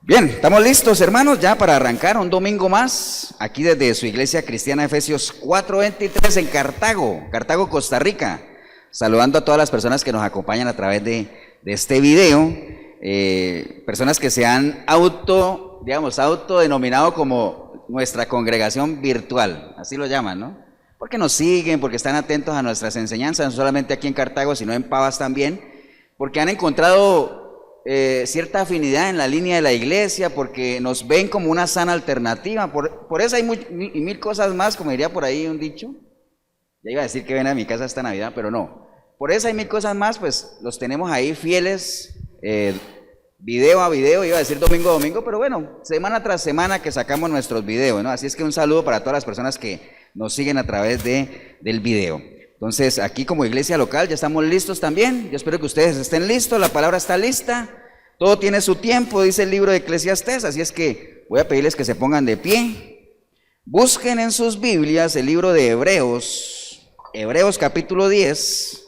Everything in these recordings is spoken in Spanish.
Bien, estamos listos, hermanos, ya para arrancar un domingo más, aquí desde su iglesia cristiana Efesios 4:23 en Cartago, Costa Rica. Saludando a todas las personas que nos acompañan a través de este video, personas que se han autodenominado como nuestra congregación virtual, así lo llaman, ¿no? Porque nos siguen, porque están atentos a nuestras enseñanzas, no solamente aquí en Cartago, sino en Pavas también, porque han encontrado cierta afinidad en la línea de la iglesia, porque nos ven como una sana alternativa. Por eso hay mil cosas más, como diría por ahí un dicho. Ya iba a decir que ven a mi casa esta Navidad, pero no. Por eso hay mil cosas más, pues los tenemos ahí fieles, video a video, iba a decir domingo a domingo, pero bueno, semana tras semana que sacamos nuestros videos, ¿no? Así es que un saludo para todas las personas que nos siguen a través del video. Entonces, aquí como iglesia local ya estamos listos también. Yo espero que ustedes estén listos, la palabra está lista. Todo tiene su tiempo, dice el libro de Eclesiastés, así es que voy a pedirles que se pongan de pie. Busquen en sus Biblias el libro de Hebreos capítulo 10.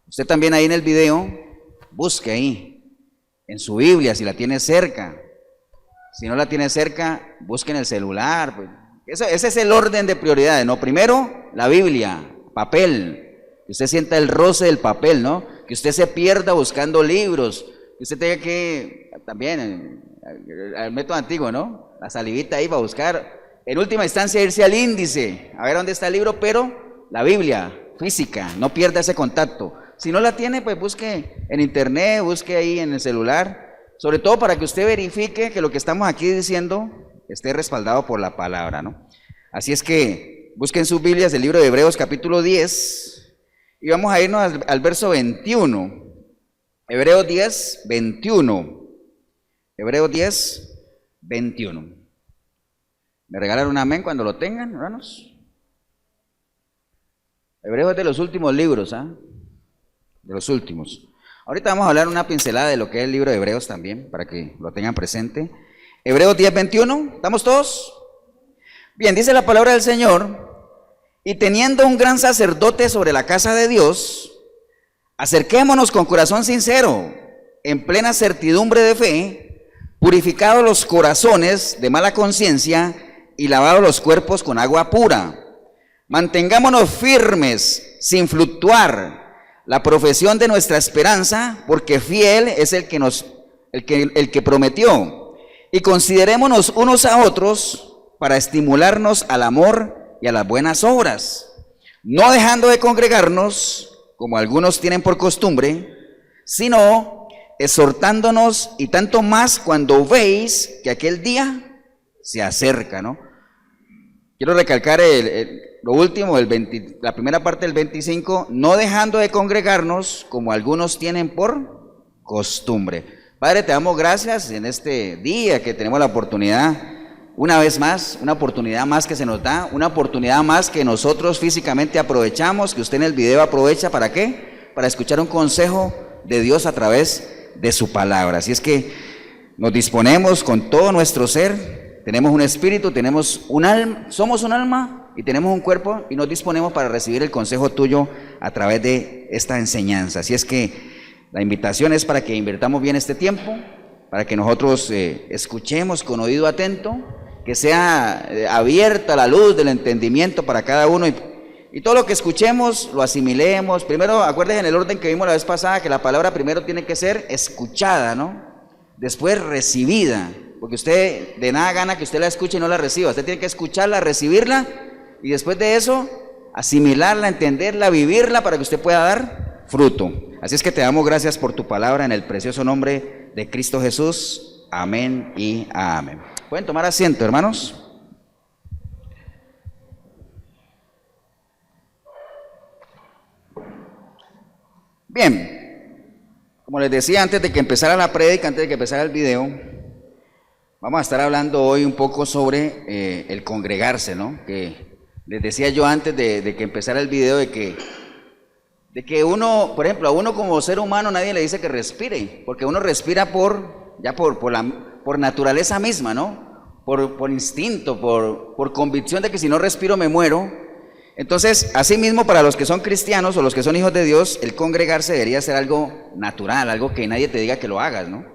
Usted también ahí en el video, busque ahí, en su Biblia, si la tiene cerca. Si no la tiene cerca, busque en el celular. Pues. Ese es el orden de prioridades, ¿no? Primero, la Biblia. Papel, que usted sienta el roce del papel, ¿no? Que usted se pierda buscando libros, que usted tenga que, también, el método antiguo, ¿no? La salivita ahí va a buscar, en última instancia irse al índice, a ver dónde está el libro, pero la Biblia física, no pierda ese contacto. Si no la tiene, pues busque en internet, busque ahí en el celular, sobre todo para que usted verifique que lo que estamos aquí diciendo esté respaldado por la palabra, ¿no? Así es que busquen sus Biblias el libro de Hebreos capítulo 10 y vamos a irnos al verso 21. Hebreos 10, 21. Hebreos 10, 21. ¿Me regalan un amén cuando lo tengan, hermanos? Hebreos es de los últimos libros, ¿ah? De los últimos. Ahorita vamos a hablar una pincelada de lo que es el libro de Hebreos también, para que lo tengan presente. Hebreos 10, 21. ¿Estamos todos? Bien, dice la palabra del Señor: y teniendo un gran sacerdote sobre la casa de Dios, acerquémonos con corazón sincero, en plena certidumbre de fe, purificados los corazones de mala conciencia y lavados los cuerpos con agua pura. Mantengámonos firmes, sin fluctuar, la profesión de nuestra esperanza, porque fiel es el que prometió. Y considerémonos unos a otros para estimularnos al amor y a las buenas obras, no dejando de congregarnos, como algunos tienen por costumbre, sino exhortándonos, y tanto más cuando veis que aquel día se acerca, ¿no? Quiero recalcar lo último, la primera parte del 25, no dejando de congregarnos, como algunos tienen por costumbre. Padre, te damos gracias en este día que tenemos la oportunidad. Una vez más, una oportunidad más que se nos da, una oportunidad más que nosotros físicamente aprovechamos, que usted en el video aprovecha, ¿para qué? Para escuchar un consejo de Dios a través de su palabra. Así es que nos disponemos con todo nuestro ser, tenemos un espíritu, tenemos un alma, somos un alma y tenemos un cuerpo, y nos disponemos para recibir el consejo tuyo a través de esta enseñanza. Así es que la invitación es para que invirtamos bien este tiempo, para que nosotros escuchemos con oído atento, que sea abierta la luz del entendimiento para cada uno, y todo lo que escuchemos lo asimilemos. Primero, acuérdense en el orden que vimos la vez pasada, que la palabra primero tiene que ser escuchada, ¿no? Después recibida, porque usted de nada gana que usted la escuche y no la reciba. Usted tiene que escucharla, recibirla, y después de eso asimilarla, entenderla, vivirla, para que usted pueda dar fruto. Así es que te damos gracias por tu palabra en el precioso nombre de Cristo Jesús. Amén y amén. ¿Pueden tomar asiento, hermanos? Bien, como les decía antes de que empezara la prédica, antes de que empezara el video, vamos a estar hablando hoy un poco sobre el congregarse, ¿no? Que les decía yo antes de que empezara el video de que uno, por ejemplo, a uno como ser humano nadie le dice que respire, porque uno respira por naturaleza misma, ¿no? Por instinto, por convicción de que si no respiro me muero. Entonces, asimismo, para los que son cristianos o los que son hijos de Dios, el congregarse debería ser algo natural, algo que nadie te diga que lo hagas, ¿no?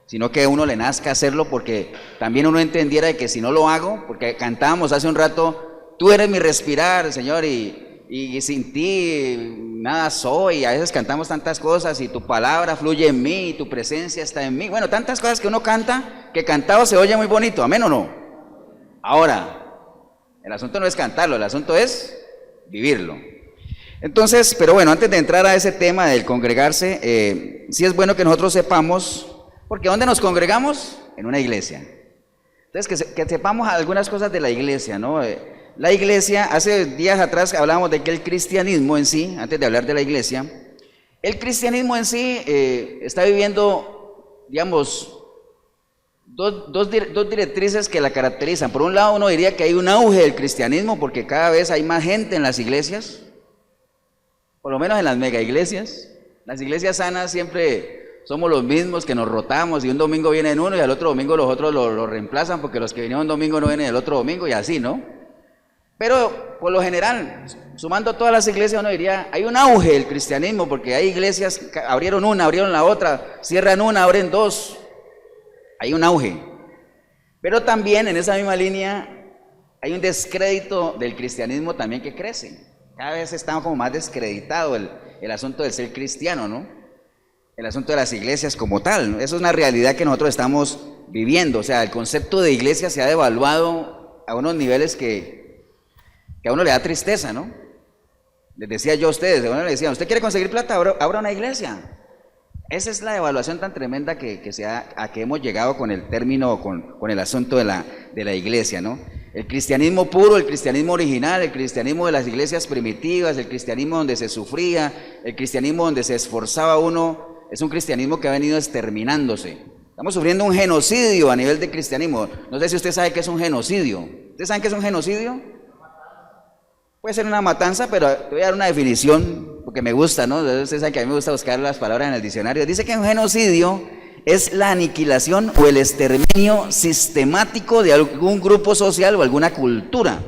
sino que a uno le nazca hacerlo porque también uno entendiera de que si no lo hago, porque cantábamos hace un rato, tú eres mi respirar, Señor, y sin ti nada soy. A veces cantamos tantas cosas y tu palabra fluye en mí y tu presencia está en mí. Bueno, tantas cosas que uno canta, que cantado se oye muy bonito, ¿amén o no? Ahora, el asunto no es cantarlo, el asunto es vivirlo. Entonces, pero bueno, antes de entrar a ese tema del congregarse, sí es bueno que nosotros sepamos, porque ¿dónde nos congregamos? En una iglesia. Entonces, que sepamos algunas cosas de la iglesia, ¿no? La iglesia, hace días atrás hablábamos de que el cristianismo en sí, antes de hablar de la iglesia, el cristianismo en sí está viviendo, digamos, dos directrices que la caracterizan. Por un lado, uno diría que hay un auge del cristianismo porque cada vez hay más gente en las iglesias, por lo menos en las mega iglesias. Las iglesias sanas siempre somos los mismos que nos rotamos y un domingo vienen uno y al otro domingo los otros lo reemplazan porque los que vinieron un domingo no vienen el otro domingo y así, ¿no? Pero por lo general, sumando todas las iglesias, uno diría, hay un auge del cristianismo porque hay iglesias, abrieron una, abrieron la otra, cierran una, abren dos, hay un auge. Pero también en esa misma línea hay un descrédito del cristianismo también que crece. Cada vez está como más descreditado el asunto de ser cristiano, ¿no? El asunto de las iglesias como tal, ¿no? Eso es una realidad que nosotros estamos viviendo. O sea, el concepto de iglesia se ha devaluado a unos niveles que a uno le da tristeza, ¿no? Les decía yo a ustedes, a uno le decía, ¿usted quiere conseguir plata? Abra una iglesia. Esa es la devaluación tan tremenda a que hemos llegado con el término, con el asunto de la iglesia, ¿no? El cristianismo puro, el cristianismo original, el cristianismo de las iglesias primitivas, el cristianismo donde se sufría, el cristianismo donde se esforzaba uno, es un cristianismo que ha venido exterminándose. Estamos sufriendo un genocidio a nivel de cristianismo. No sé si usted sabe qué es un genocidio. ¿Ustedes saben qué es un genocidio? Puede ser una matanza, pero te voy a dar una definición porque me gusta, ¿no? Ustedes saben que a mí me gusta buscar las palabras en el diccionario. Dice que un genocidio es la aniquilación o el exterminio sistemático de algún grupo social o alguna cultura.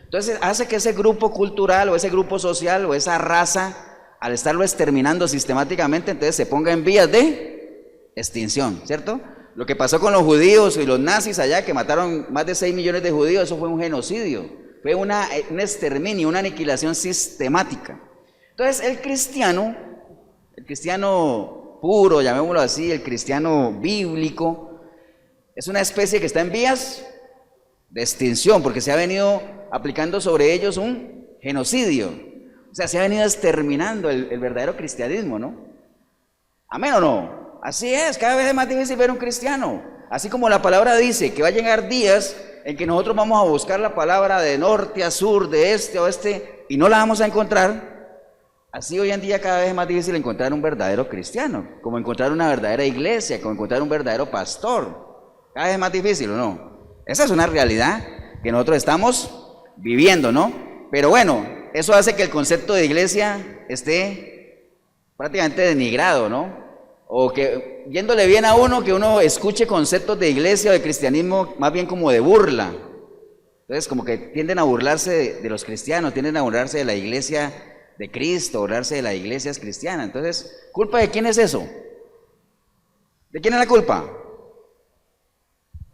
Entonces hace que ese grupo cultural o ese grupo social o esa raza, al estarlo exterminando sistemáticamente, entonces se ponga en vías de extinción, ¿cierto? Lo que pasó con los judíos y los nazis allá, que mataron más de 6 millones de judíos, eso fue un genocidio, fue un exterminio, una aniquilación sistemática. Entonces el cristiano puro, llamémoslo así, el cristiano bíblico, es una especie que está en vías de extinción, porque se ha venido aplicando sobre ellos un genocidio. O sea, se ha venido exterminando el verdadero cristianismo, ¿no? ¿Amén o no? Así es, cada vez es más difícil ver un cristiano. Así como la palabra dice que va a llegar días en que nosotros vamos a buscar la palabra de norte a sur, de este a oeste, y no la vamos a encontrar. Así hoy en día cada vez es más difícil encontrar un verdadero cristiano, como encontrar una verdadera iglesia, como encontrar un verdadero pastor. Cada vez es más difícil, ¿o no? Esa es una realidad que nosotros estamos viviendo, ¿no? Pero bueno, eso hace que el concepto de iglesia esté prácticamente denigrado, ¿no? O que, yéndole bien a uno, que uno escuche conceptos de iglesia o de cristianismo más bien como de burla. Entonces, como que tienden a burlarse de los cristianos, tienden a burlarse de la iglesia de Cristo, burlarse de las iglesias cristianas. Entonces, ¿culpa de quién es eso? ¿De quién es la culpa?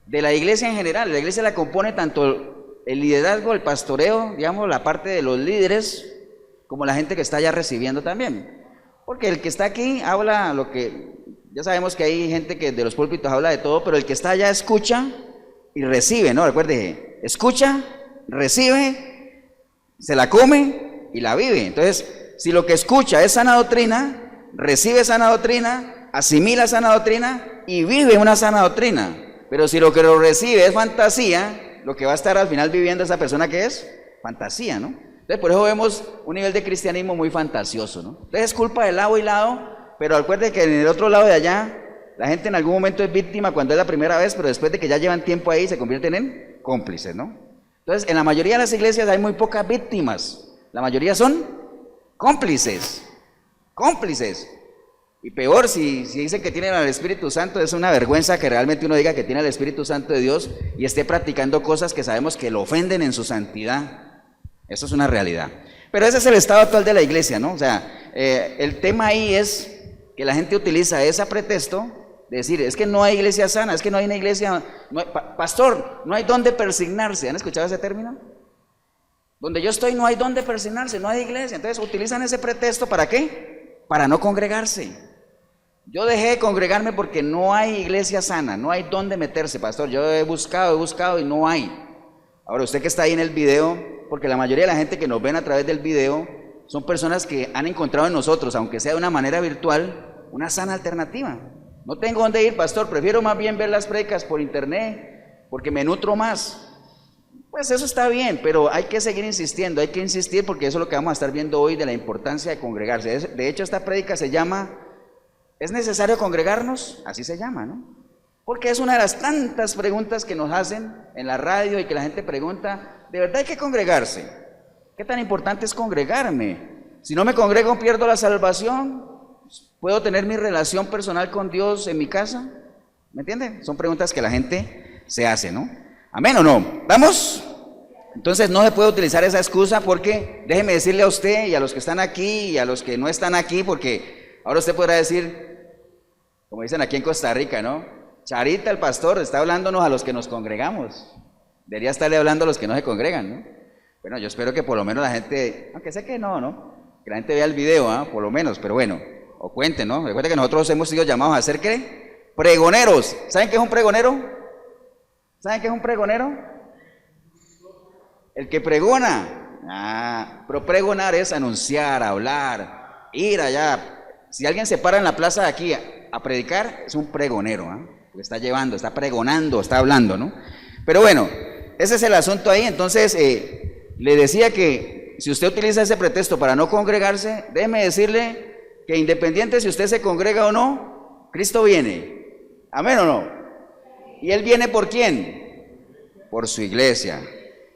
De la iglesia en general. La iglesia la compone tanto el liderazgo, el pastoreo, digamos, la parte de los líderes, como la gente que está allá recibiendo también. Porque el que está aquí habla lo que, ya sabemos que hay gente que de los púlpitos habla de todo, pero el que está allá escucha y recibe, ¿no? Recuerde, escucha, recibe, se la come y la vive. Entonces, si lo que escucha es sana doctrina, recibe sana doctrina, asimila sana doctrina y vive una sana doctrina. Pero si lo que lo recibe es fantasía, lo que va a estar al final viviendo esa persona que es fantasía, ¿no? Entonces por eso vemos un nivel de cristianismo muy fantasioso, ¿no? Entonces es culpa de lado y lado, pero acuérdense que en el otro lado de allá, la gente en algún momento es víctima cuando es la primera vez, pero después de que ya llevan tiempo ahí se convierten en cómplices, ¿no? Entonces en la mayoría de las iglesias hay muy pocas víctimas, la mayoría son cómplices. Y peor, si dicen que tienen al Espíritu Santo, es una vergüenza que realmente uno diga que tiene al Espíritu Santo de Dios y esté practicando cosas que sabemos que lo ofenden en su santidad. Eso es una realidad. Pero ese es el estado actual de la iglesia, ¿no? O sea, el tema ahí es que la gente utiliza ese pretexto de decir, es que no hay iglesia sana, es que no hay una iglesia, pastor, no hay dónde persignarse. ¿Han escuchado ese término? Donde yo estoy no hay dónde persignarse, no hay iglesia. Entonces utilizan ese pretexto, ¿para qué? Para no congregarse. Yo dejé de congregarme porque no hay iglesia sana, no hay dónde meterse, pastor. Yo he buscado y no hay. Ahora, usted que está ahí en el video, porque la mayoría de la gente que nos ven a través del video son personas que han encontrado en nosotros, aunque sea de una manera virtual, una sana alternativa. No tengo dónde ir, pastor, prefiero más bien ver las predicas por internet, porque me nutro más. Pues eso está bien, pero hay que seguir insistiendo, hay que insistir, porque eso es lo que vamos a estar viendo hoy de la importancia de congregarse. De hecho, esta prédica se llama ¿es necesario congregarnos? Así se llama, ¿no? Porque es una de las tantas preguntas que nos hacen en la radio y que la gente pregunta, ¿de verdad hay que congregarse? ¿Qué tan importante es congregarme? Si no me congrego, ¿pierdo la salvación? ¿Puedo tener mi relación personal con Dios en mi casa? ¿Me entienden? Son preguntas que la gente se hace, ¿no? ¿Amén o no? ¿Vamos? Entonces no se puede utilizar esa excusa, porque déjeme decirle a usted y a los que están aquí y a los que no están aquí, porque ahora usted podrá decir, como dicen aquí en Costa Rica, ¿no? Charita, el pastor, está hablándonos a los que nos congregamos. Debería estarle hablando a los que no se congregan, ¿no? Bueno, yo espero que por lo menos la gente, aunque sé que no, que la gente vea el video, ¿ah? Por lo menos, pero bueno, o cuenten, ¿no? Recuerden que nosotros hemos sido llamados a ser, ¿qué? Pregoneros. ¿Saben qué es un pregonero? ¿Saben qué es un pregonero? El que pregona. Pero pregonar es anunciar, hablar, ir allá. Si alguien se para en la plaza de aquí a predicar, es un pregonero, ¿eh? Porque está llevando, está pregonando, está hablando, ¿no? Pero bueno, ese es el asunto ahí. Entonces, le decía que si usted utiliza ese pretexto para no congregarse, déjeme decirle que independiente si usted se congrega o no, Cristo viene. ¿Amén o no? ¿Y Él viene por quién? Por su iglesia.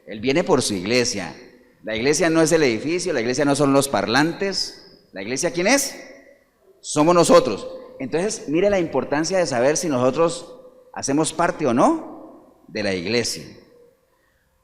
Él viene por su iglesia. La iglesia no es el edificio, la iglesia no son los parlantes. ¿La iglesia quién es? Somos nosotros. Entonces, mire la importancia de saber si nosotros hacemos parte o no de la iglesia.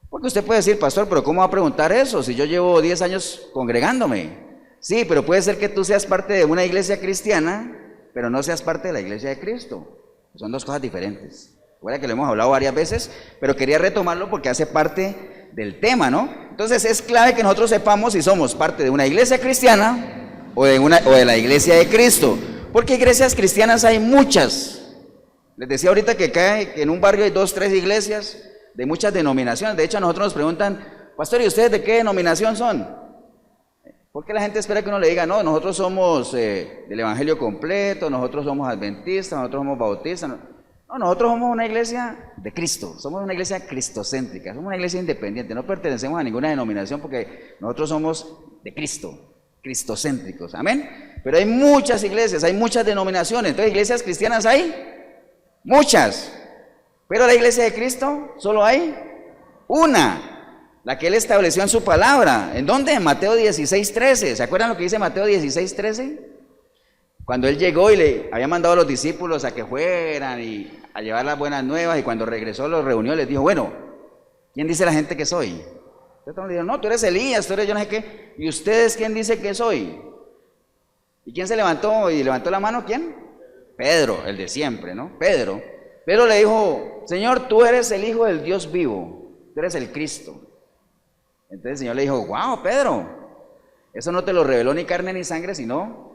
Porque usted puede decir, pastor, pero ¿cómo va a preguntar eso si yo llevo 10 años congregándome? Sí, pero puede ser que tú seas parte de una iglesia cristiana, pero no seas parte de la iglesia de Cristo. Son dos cosas diferentes. Recuerda que lo hemos hablado varias veces, pero quería retomarlo porque hace parte del tema, ¿no? Entonces es clave que nosotros sepamos si somos parte de una iglesia cristiana o de la iglesia de Cristo. Porque iglesias cristianas hay muchas. Les decía ahorita que acá en un barrio hay 2, 3 iglesias de muchas denominaciones. De hecho, a nosotros nos preguntan, pastor, ¿y ustedes de qué denominación son? Porque la gente espera que uno le diga, no, nosotros somos del evangelio completo, nosotros somos adventistas, nosotros somos bautistas. No, nosotros somos una iglesia de Cristo, somos una iglesia cristocéntrica, somos una iglesia independiente, no pertenecemos a ninguna denominación porque nosotros somos de Cristo, cristocéntricos, amén. Pero hay muchas iglesias, hay muchas denominaciones. Entonces, iglesias cristianas hay muchas, pero la iglesia de Cristo solo hay una, la que Él estableció en su palabra. ¿En dónde? En Mateo 16:13. ¿Se acuerdan lo que dice Mateo 16:13? Cuando Él llegó y le había mandado a los discípulos a que fueran y a llevar las buenas nuevas, y cuando regresó los reunió, les dijo, bueno, ¿quién dice la gente que soy? Entonces le dijeron, no, tú eres Elías, tú eres yo no sé qué. ¿Y ustedes quién dice que soy? ¿Y quién se levantó? ¿Y levantó la mano? ¿Quién? Pedro, el de siempre, ¿no? Pedro le dijo, Señor, tú eres el Hijo del Dios vivo, tú eres el Cristo. Entonces el Señor le dijo, wow, Pedro, eso no te lo reveló ni carne ni sangre, sino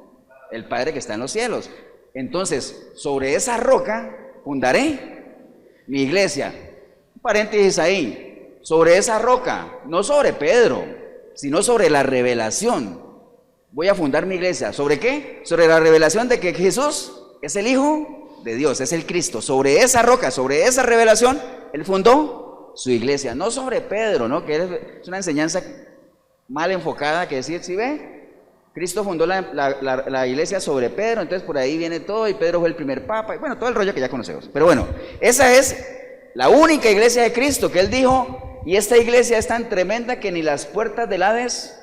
el Padre que está en los cielos. Entonces, sobre esa roca fundaré mi iglesia. Un paréntesis ahí, sobre esa roca, no sobre Pedro, sino sobre la revelación. Voy a fundar mi iglesia. ¿Sobre qué? Sobre la revelación de que Jesús es el Hijo de Dios, es el Cristo. Sobre esa roca, sobre esa revelación, Él fundó su iglesia. No sobre Pedro, ¿no? Que es una enseñanza mal enfocada, que decir, ¿sí ve? Cristo fundó la iglesia sobre Pedro, entonces por ahí viene todo, y Pedro fue el primer papa, y bueno, todo el rollo que ya conocemos. Pero bueno, esa es la única iglesia de Cristo que Él dijo, y esta iglesia es tan tremenda que ni las puertas del Hades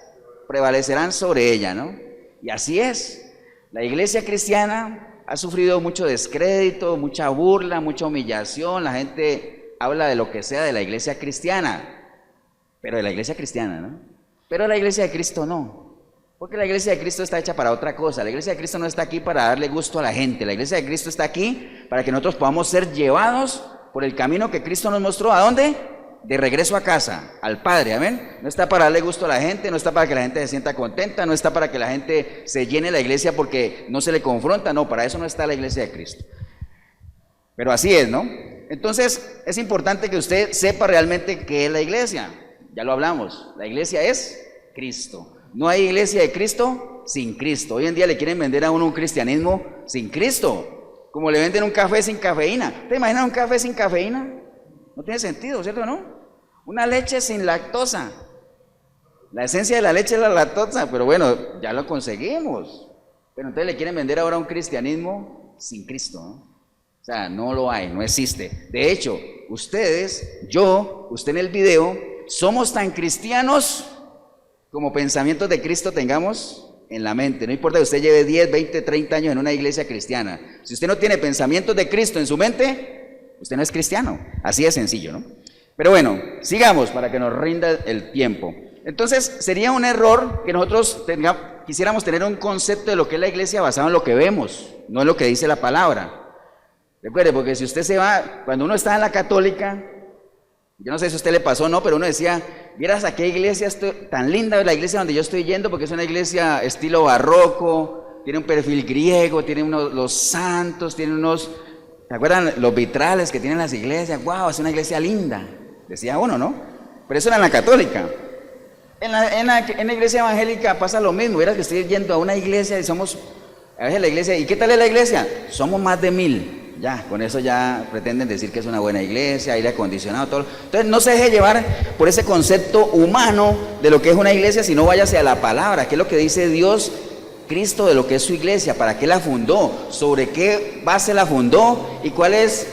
prevalecerán sobre ella, ¿no? Y así es. La iglesia cristiana ha sufrido mucho descrédito, mucha burla, mucha humillación. La gente habla de lo que sea de la iglesia cristiana, pero de la iglesia cristiana, ¿no? Pero de la iglesia de Cristo no. Porque la iglesia de Cristo está hecha para otra cosa. La iglesia de Cristo no está aquí para darle gusto a la gente. La iglesia de Cristo está aquí para que nosotros podamos ser llevados por el camino que Cristo nos mostró. ¿A dónde? De regreso a casa, al Padre, amén. No está para darle gusto a la gente, no está para que la gente se sienta contenta, no está para que la gente se llene la iglesia porque no se le confronta, no, para eso no está la iglesia de Cristo. Pero así es, ¿no? Entonces, es importante que usted sepa realmente qué es la iglesia. Ya lo hablamos, la iglesia es Cristo. No hay iglesia de Cristo sin Cristo. Hoy en día le quieren vender a uno un cristianismo sin Cristo, como le venden un café sin cafeína. ¿Te imaginas un café sin cafeína? No tiene sentido, ¿cierto o no? Una leche sin lactosa. La esencia de la leche es la lactosa, pero bueno, ya lo conseguimos. Pero entonces le quieren vender ahora un cristianismo sin Cristo, ¿no? O sea, no lo hay, no existe. De hecho, ustedes, yo, usted en el video, somos tan cristianos como pensamientos de Cristo tengamos en la mente. No importa que usted lleve 10, 20, 30 años en una iglesia cristiana. Si usted no tiene pensamientos de Cristo en su mente, usted no es cristiano. Así de sencillo, ¿no? Pero bueno, sigamos para que nos rinda el tiempo. Entonces, sería un error que nosotros quisiéramos tener un concepto de lo que es la iglesia basado en lo que vemos, no en lo que dice la palabra. Recuerde, porque si usted se va, cuando uno está en la católica, yo no sé si a usted le pasó o no, pero uno decía, vieras a qué iglesia tan linda es la iglesia donde yo estoy yendo, porque es una iglesia estilo barroco, tiene un perfil griego, tiene los santos, tiene unos, ¿se acuerdan los vitrales que tienen las iglesias? ¡Wow! Es una iglesia linda, decía uno, ¿no? Pero eso era en la católica. En la iglesia evangélica pasa lo mismo, vieras que estoy yendo a una iglesia y somos, a veces la iglesia, ¿y qué tal es la iglesia? Somos más de 1000. Ya, con eso ya pretenden decir que es una buena iglesia, aire acondicionado, todo. Entonces no se deje llevar por ese concepto humano de lo que es una iglesia, sino váyase a la palabra, qué es lo que dice Dios, Cristo, de lo que es su iglesia, para qué la fundó, sobre qué base la fundó y cuáles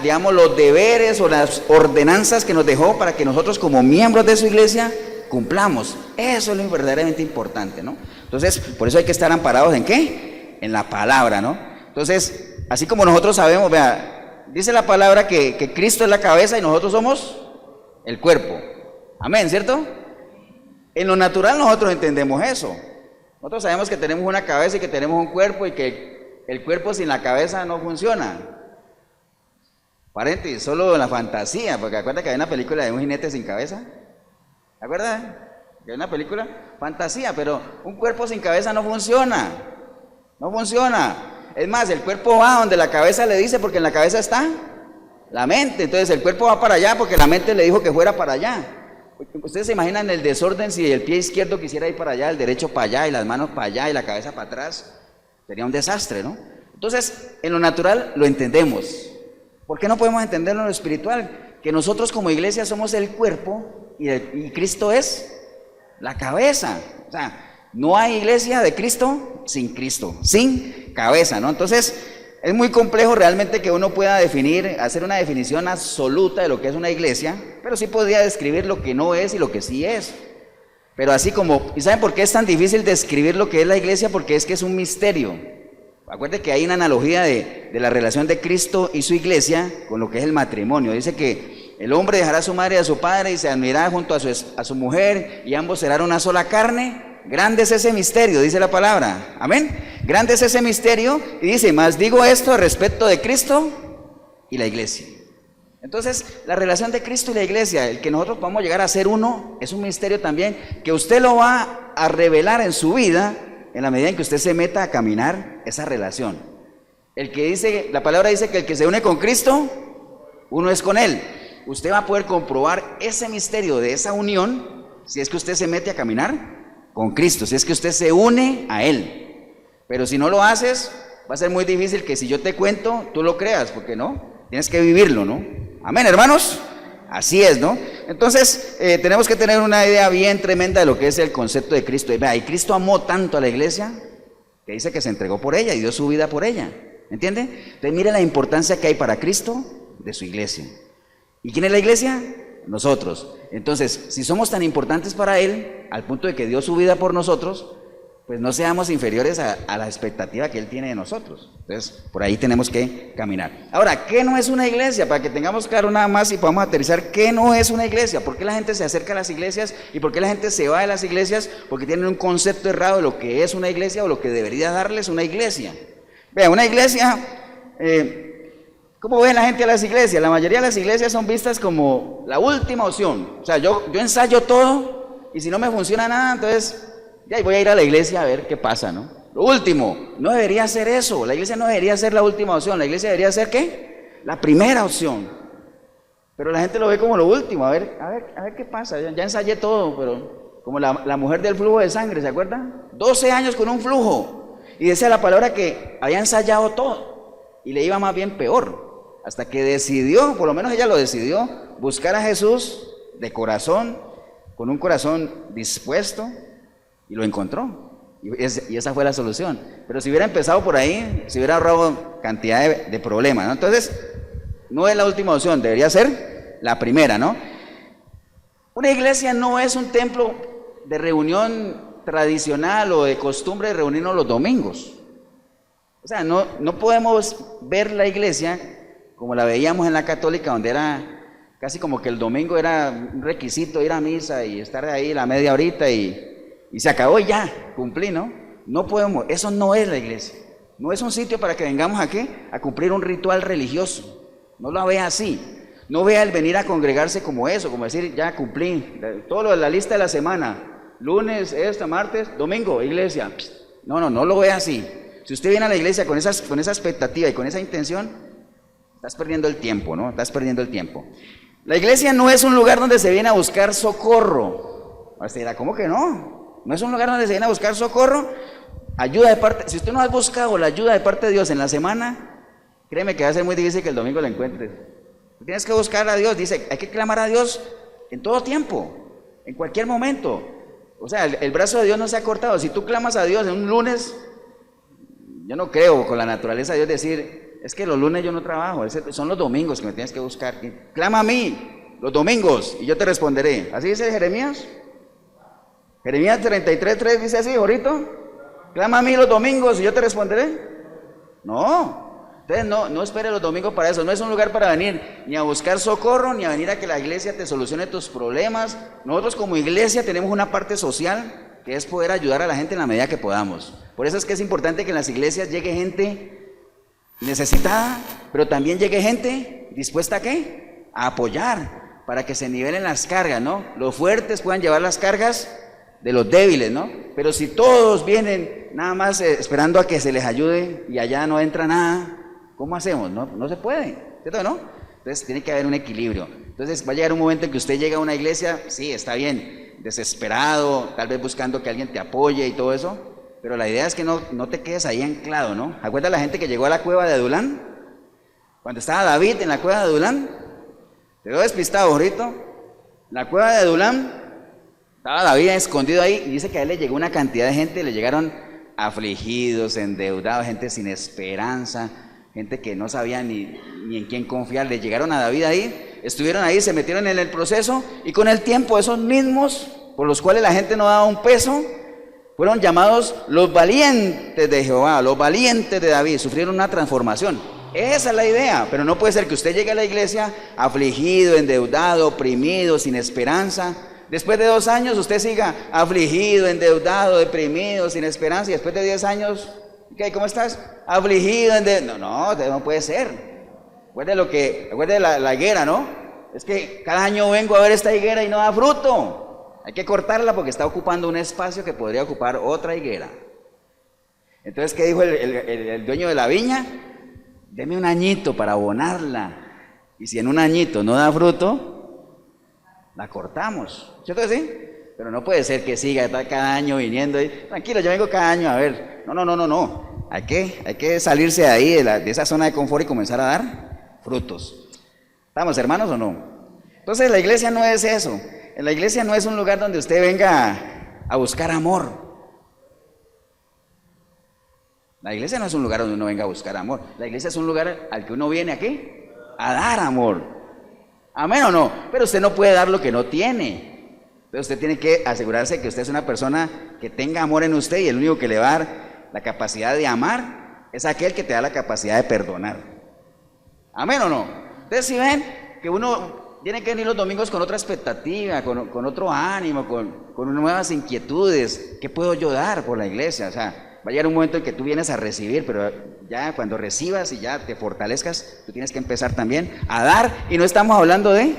digamos, los deberes o las ordenanzas que nos dejó para que nosotros como miembros de su iglesia cumplamos. Eso es lo verdaderamente importante, ¿no? Entonces, por eso hay que estar amparados ¿en qué? En la palabra, ¿no? Entonces, así como nosotros sabemos, vea, dice la palabra que Cristo es la cabeza y nosotros somos el cuerpo. Amén, ¿cierto? En lo natural nosotros entendemos eso. Nosotros sabemos que tenemos una cabeza y que tenemos un cuerpo y que el cuerpo sin la cabeza no funciona. Paréntesis, solo en la fantasía, porque acuerda que hay una película de un jinete sin cabeza. ¿Se acuerdan? Que hay una película fantasía, pero un cuerpo sin cabeza no funciona. No funciona. Es más, el cuerpo va donde la cabeza le dice, porque en la cabeza está la mente. Entonces el cuerpo va para allá porque la mente le dijo que fuera para allá. Ustedes se imaginan el desorden si el pie izquierdo quisiera ir para allá, el derecho para allá y las manos para allá y la cabeza para atrás. Sería un desastre, ¿no? Entonces, en lo natural lo entendemos. ¿Por qué no podemos entenderlo en lo espiritual? Que nosotros como iglesia somos el cuerpo y Cristo es la cabeza. O sea, no hay iglesia de Cristo, sin cabeza, ¿no? Entonces, es muy complejo realmente que uno pueda hacer una definición absoluta de lo que es una iglesia, pero sí podría describir lo que no es y lo que sí es. Pero así como, ¿y saben por qué es tan difícil describir lo que es la iglesia? Porque es que es un misterio. Acuérdense que hay una analogía de la relación de Cristo y su iglesia con lo que es el matrimonio. Dice que el hombre dejará a su madre y a su padre y se unirá junto a su mujer y ambos serán una sola carne. Grande es ese misterio, dice la palabra, amén. Grande es ese misterio y dice, más digo esto respecto de Cristo y la iglesia. Entonces, la relación de Cristo y la iglesia, el que nosotros podamos llegar a ser uno, es un misterio también que usted lo va a revelar en su vida en la medida en que usted se meta a caminar esa relación. La palabra dice que el que se une con Cristo, uno es con Él. Usted va a poder comprobar ese misterio de esa unión si es que usted se mete a caminar con Cristo, si es que usted se une a Él. Pero si no lo haces, va a ser muy difícil que si yo te cuento, tú lo creas, porque no, tienes que vivirlo, ¿no? Amén, hermanos, así es, ¿no? Entonces, tenemos que tener una idea bien tremenda de lo que es el concepto de Cristo. Y Cristo amó tanto a la iglesia, que dice que se entregó por ella y dio su vida por ella, ¿entiende? Entonces, mire la importancia que hay para Cristo de su iglesia. ¿Y quién es la iglesia? Nosotros. Entonces, si somos tan importantes para Él, al punto de que dio su vida por nosotros, pues no seamos inferiores a la expectativa que Él tiene de nosotros. Entonces, por ahí tenemos que caminar. Ahora, ¿qué no es una iglesia? Para que tengamos claro nada más y podamos aterrizar, ¿qué no es una iglesia? ¿Por qué la gente se acerca a las iglesias y por qué la gente se va de las iglesias? Porque tienen un concepto errado de lo que es una iglesia o lo que debería darles una iglesia. Vean, una iglesia, ¿cómo ven la gente a las iglesias? La mayoría de las iglesias son vistas como la última opción. O sea, yo ensayo todo y si no me funciona nada, entonces ya voy a ir a la iglesia a ver qué pasa, ¿no? Lo último, no debería ser eso. La iglesia no debería ser la última opción. La iglesia debería ser, ¿qué? La primera opción. Pero la gente lo ve como lo último. A ver qué pasa. Ya ensayé todo, pero como la mujer del flujo de sangre, ¿se acuerdan? 12 años con un flujo. Y decía la palabra que había ensayado todo y le iba más bien peor. Hasta que decidió, por lo menos ella lo decidió, buscar a Jesús de corazón, con un corazón dispuesto, y lo encontró. Y esa fue la solución. Pero si hubiera empezado por ahí, se hubiera ahorrado cantidad de problemas, ¿no? Entonces, no es la última opción, debería ser la primera, ¿no? Una iglesia no es un templo de reunión tradicional o de costumbre de reunirnos los domingos. O sea, no podemos ver la iglesia como la veíamos en la católica, donde era casi como que el domingo era un requisito ir a misa y estar ahí la media horita y se acabó y ya, cumplí, ¿no? No podemos, eso no es la iglesia. No es un sitio para que vengamos aquí a cumplir un ritual religioso. No lo vea así. No vea el venir a congregarse como eso, como decir, ya cumplí todo lo de la lista de la semana. Lunes, martes, domingo, iglesia. No lo vea así. Si usted viene a la iglesia con esa expectativa y con esa intención, estás perdiendo el tiempo, ¿no? Estás perdiendo el tiempo. La iglesia no es un lugar donde se viene a buscar socorro. Usted dirá, ¿cómo que no? No es un lugar donde se viene a buscar socorro, ayuda de parte. Si usted no ha buscado la ayuda de parte de Dios en la semana, créeme que va a ser muy difícil que el domingo la encuentres. Tienes que buscar a Dios, dice, hay que clamar a Dios en todo tiempo, en cualquier momento. O sea, el brazo de Dios no se ha cortado. Si tú clamas a Dios en un lunes, yo no creo con la naturaleza de Dios decir, es que los lunes yo no trabajo, son los domingos que me tienes que buscar. Clama a mí los domingos y yo te responderé. ¿Así dice Jeremías? Jeremías 33:3 dice así, ahorita, clama a mí los domingos y yo te responderé. No, entonces no espere los domingos para eso. No es un lugar para venir ni a buscar socorro, ni a venir a que la iglesia te solucione tus problemas. Nosotros como iglesia tenemos una parte social que es poder ayudar a la gente en la medida que podamos. Por eso es que es importante que en las iglesias llegue gente necesitada, pero también llegue gente dispuesta a ¿qué? A apoyar, para que se nivelen las cargas, ¿no? Los fuertes puedan llevar las cargas de los débiles, ¿no? Pero si todos vienen nada más esperando a que se les ayude y allá no entra nada, ¿cómo hacemos? No se puede, ¿cierto? ¿No? Entonces tiene que haber un equilibrio. Entonces va a llegar un momento en que usted llega a una iglesia, sí, está bien, desesperado, tal vez buscando que alguien te apoye y todo eso, pero la idea es que no te quedes ahí anclado, ¿no? ¿Acuerdas la gente que llegó a la cueva de Adulán? Cuando estaba David en la cueva de Adulán, te veo despistado ahorita, la cueva de Adulán. Estaba David escondido ahí y dice que a él le llegó una cantidad de gente, le llegaron afligidos, endeudados, gente sin esperanza, gente que no sabía ni en quién confiar. Le llegaron a David ahí, estuvieron ahí, se metieron en el proceso y con el tiempo esos mismos por los cuales la gente no daba un peso, fueron llamados los valientes de Jehová, los valientes de David, sufrieron una transformación. Esa es la idea, pero no puede ser que usted llegue a la iglesia afligido, endeudado, oprimido, sin esperanza. Después de 2 años usted siga afligido, endeudado, deprimido, sin esperanza, y después de 10 años, ¿qué? ¿Cómo estás? Afligido, endeudado. No puede ser. Recuerde la higuera, ¿no? Es que cada año vengo a ver esta higuera y no da fruto. Hay que cortarla porque está ocupando un espacio que podría ocupar otra higuera. Entonces, ¿qué dijo el dueño de la viña? Deme un añito para abonarla. Y si en un añito no da fruto, la cortamos, ¿cierto que sí? Pero no puede ser que siga cada año viniendo y, tranquilo, yo vengo cada año a ver. No. Hay que salirse de ahí, de esa zona de confort y comenzar a dar frutos. ¿Estamos hermanos o no? Entonces la iglesia no es eso. La iglesia no es un lugar donde usted venga a buscar amor. La iglesia no es un lugar donde uno venga a buscar amor. La iglesia es un lugar al que uno viene aquí a dar amor. ¿Amén o no? Pero usted no puede dar lo que no tiene. Entonces usted tiene que asegurarse que usted es una persona que tenga amor en usted, y el único que le va a dar la capacidad de amar es aquel que te da la capacidad de perdonar. ¿Amén o no? Entonces si ven que uno tiene que venir los domingos con otra expectativa, con otro ánimo, con nuevas inquietudes. ¿Qué puedo yo dar por la iglesia? O sea, va a llegar un momento en que tú vienes a recibir, pero ya cuando recibas y ya te fortalezcas, tú tienes que empezar también a dar. Y no estamos hablando de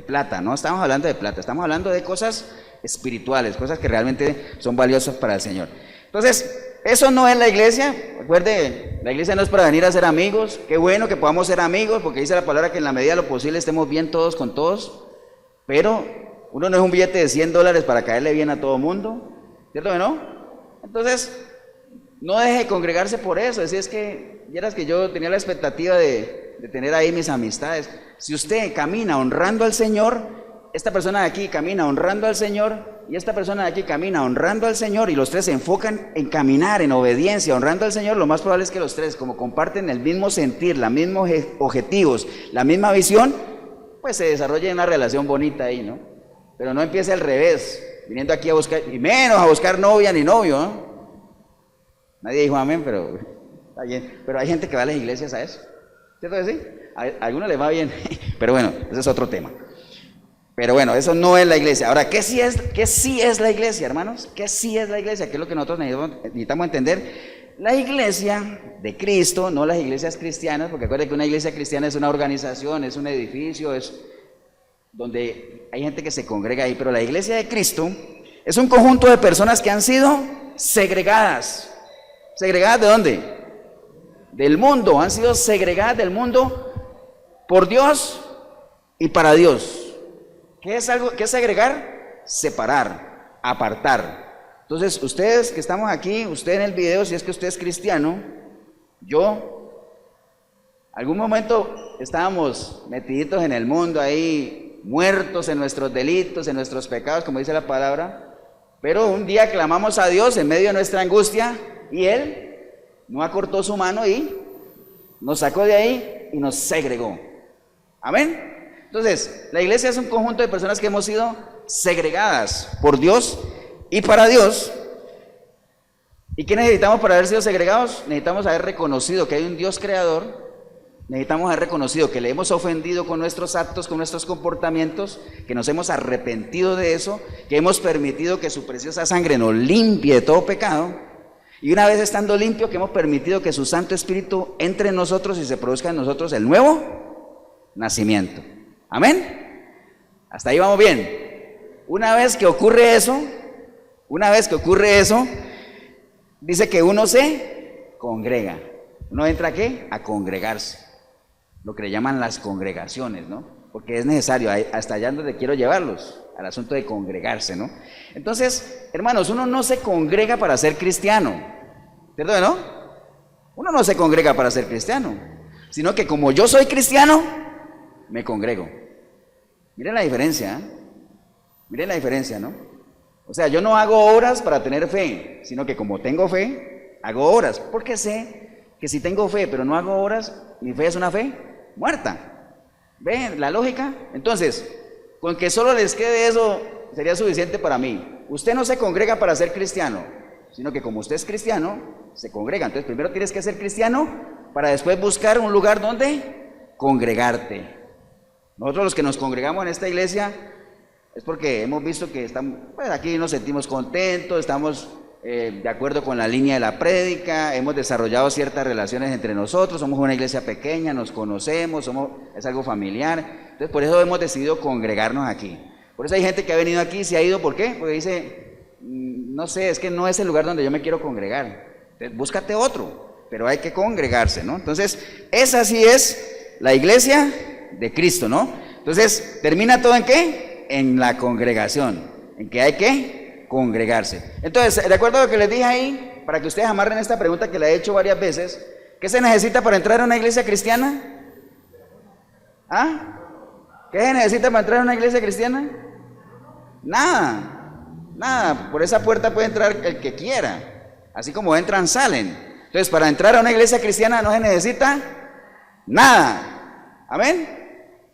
plata, no estamos hablando de plata, estamos hablando de cosas espirituales, cosas que realmente son valiosas para el Señor. Entonces, eso no es la iglesia. Recuerde, la iglesia no es para venir a ser amigos. Qué bueno que podamos ser amigos, porque dice la palabra que en la medida de lo posible estemos bien todos con todos, pero uno no es un billete de $100 para caerle bien a todo mundo, ¿cierto que no? Entonces, no deje de congregarse por eso. Es que, vieras que yo tenía la expectativa de tener ahí mis amistades. Si usted camina honrando al Señor, esta persona de aquí camina honrando al Señor, y esta persona de aquí camina honrando al Señor, y los tres se enfocan en caminar en obediencia, honrando al Señor, lo más probable es que los tres, como comparten el mismo sentir, los mismos objetivos, la misma visión, pues se desarrolle una relación bonita ahí, ¿no? Pero no empiece al revés, viniendo aquí a buscar, y menos a buscar novia ni novio, ¿no? Nadie dijo amén, pero hay gente que va a las iglesias a eso, ¿cierto que sí? A algunos les va bien, pero bueno, ese es otro tema. Pero bueno, eso no es la iglesia. Ahora, ¿qué sí es la iglesia, hermanos? ¿Qué sí es la iglesia? ¿Qué es lo que nosotros necesitamos entender? La iglesia de Cristo, no las iglesias cristianas, porque acuérdense que una iglesia cristiana es una organización, es un edificio, es donde hay gente que se congrega ahí, pero la iglesia de Cristo es un conjunto de personas que han sido segregadas. ¿Segregadas de dónde? Del mundo, han sido segregadas del mundo por Dios y para Dios. ¿Qué es segregar? Separar, apartar. Entonces, ustedes que estamos aquí, usted en el video, si es que usted es cristiano, yo, algún momento estábamos metiditos en el mundo ahí, muertos en nuestros delitos, en nuestros pecados, como dice la palabra, pero un día clamamos a Dios en medio de nuestra angustia, y Él no acortó su mano y nos sacó de ahí y nos segregó. Amén. Entonces, la iglesia es un conjunto de personas que hemos sido segregadas por Dios y para Dios. ¿Y qué necesitamos para haber sido segregados? Necesitamos haber reconocido que hay un Dios creador. Necesitamos haber reconocido que le hemos ofendido con nuestros actos, con nuestros comportamientos, que nos hemos arrepentido de eso, que hemos permitido que su preciosa sangre nos limpie de todo pecado. Y una vez estando limpio, que hemos permitido que su Santo Espíritu entre en nosotros y se produzca en nosotros el nuevo nacimiento. Amén. Hasta ahí vamos bien. Una vez que ocurre eso, dice que uno se congrega. ¿Uno entra a qué? A congregarse. Lo que le llaman las congregaciones, ¿no? Porque es necesario, hasta allá donde quiero llevarlos, al asunto de congregarse, ¿no? Entonces, hermanos, uno no se congrega para ser cristiano, ¿cierto, no? Uno no se congrega para ser cristiano, sino que como yo soy cristiano, me congrego. Miren la diferencia, ¿eh? Miren la diferencia, ¿no? O sea, yo no hago obras para tener fe, sino que como tengo fe, hago obras, porque sé que si tengo fe, pero no hago obras, mi fe es una fe muerta. ¿Ven la lógica? Entonces, con que solo les quede eso, sería suficiente para mí. Usted no se congrega para ser cristiano, sino que como usted es cristiano, se congrega. Entonces, primero tienes que ser cristiano para después buscar un lugar donde congregarte. Nosotros los que nos congregamos en esta iglesia es porque hemos visto que estamos, pues aquí nos sentimos contentos, estamos de acuerdo con la línea de la prédica, hemos desarrollado ciertas relaciones entre nosotros, somos una iglesia pequeña, nos conocemos, es algo familiar. Entonces por eso hemos decidido congregarnos aquí. Por eso hay gente que ha venido aquí y se ha ido, ¿por qué? Porque dice, no sé, es que no es el lugar donde yo me quiero congregar. Entonces búscate otro, pero hay que congregarse, ¿no? Entonces esa sí es la iglesia de Cristo, ¿no? Entonces, ¿termina todo en qué? En la congregación, en que hay que congregarse. Entonces, de acuerdo a lo que les dije ahí, para que ustedes amarren esta pregunta que la he hecho varias veces, ¿qué se necesita para entrar a una iglesia cristiana? ¿Ah? ¿Qué se necesita para entrar a una iglesia cristiana? Nada, por esa puerta puede entrar el que quiera, así como entran, salen. Entonces, para entrar a una iglesia cristiana no se necesita nada. ¿Amén?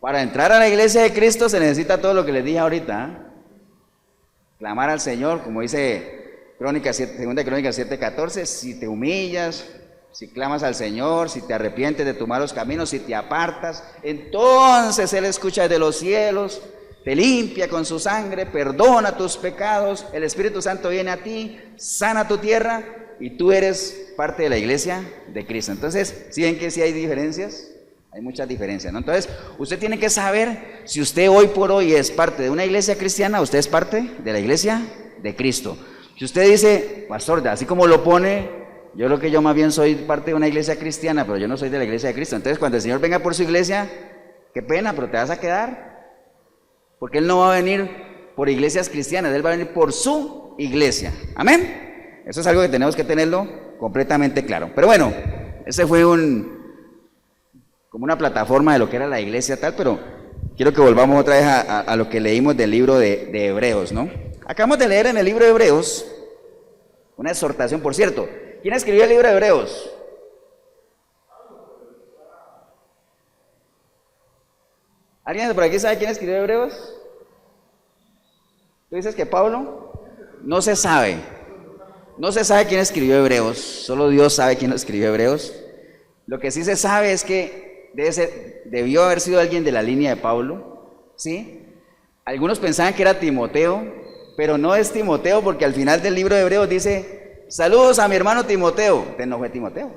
Para entrar a la iglesia de Cristo se necesita todo lo que les dije ahorita, ¿eh? clamar al Señor, como dice segunda Crónicas 7:14, si te humillas, si clamas al Señor, si te arrepientes de tus malos caminos, si te apartas, entonces Él escucha desde los cielos, te limpia con su sangre, perdona tus pecados, el Espíritu Santo viene a ti, sana tu tierra y tú eres parte de la iglesia de Cristo. Entonces, ¿sí ven que sí hay diferencias? Hay muchas diferencias, ¿no? Entonces, usted tiene que saber si usted hoy por hoy es parte de una iglesia cristiana, usted es parte de la iglesia de Cristo. Si usted dice, pastor, así como lo pone, yo creo que yo más bien soy parte de una iglesia cristiana, pero yo no soy de la iglesia de Cristo. Entonces, cuando el Señor venga por su iglesia, qué pena, pero te vas a quedar. Porque Él no va a venir por iglesias cristianas, Él va a venir por su iglesia. Amén. Eso es algo que tenemos que tenerlo completamente claro. Pero bueno, ese fue como una plataforma de lo que era la iglesia tal, pero quiero que volvamos otra vez a lo que leímos del libro de Hebreos, ¿no? Acabamos de leer en el libro de Hebreos una exhortación, por cierto. ¿Quién escribió el libro de Hebreos? ¿Alguien por aquí sabe quién escribió Hebreos? ¿Tú dices que Pablo? No se sabe. No se sabe quién escribió Hebreos. Solo Dios sabe quién escribió Hebreos. Lo que sí se sabe es que debió haber sido alguien de la línea de Pablo, ¿sí? Algunos pensaban que era Timoteo, pero no es Timoteo, porque al final del libro de Hebreos dice, saludos a mi hermano Timoteo. Entonces no fue Timoteo.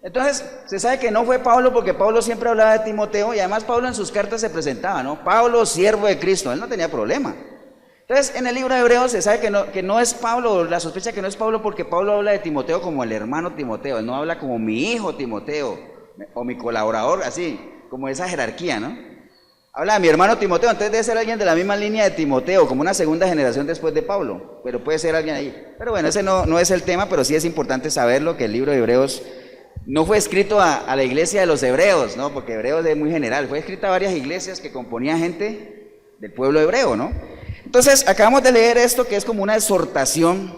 Entonces se sabe que no fue Pablo, porque Pablo siempre hablaba de Timoteo, y además Pablo en sus cartas se presentaba, ¿no? Pablo, siervo de Cristo, él no tenía problema. Entonces en el libro de Hebreos se sabe que no es Pablo, la sospecha que no es Pablo, porque Pablo habla de Timoteo como el hermano Timoteo, él no habla como mi hijo Timoteo, o mi colaborador, así, como esa jerarquía, ¿no? Habla de mi hermano Timoteo, entonces debe ser alguien de la misma línea de Timoteo, como una segunda generación después de Pablo, pero puede ser alguien ahí. Pero bueno, ese no es el tema, pero sí es importante saberlo, que el libro de Hebreos no fue escrito a la iglesia de los hebreos, ¿no? Porque Hebreos es muy general, fue escrito a varias iglesias que componían gente del pueblo hebreo, ¿no? Entonces, acabamos de leer esto que es como una exhortación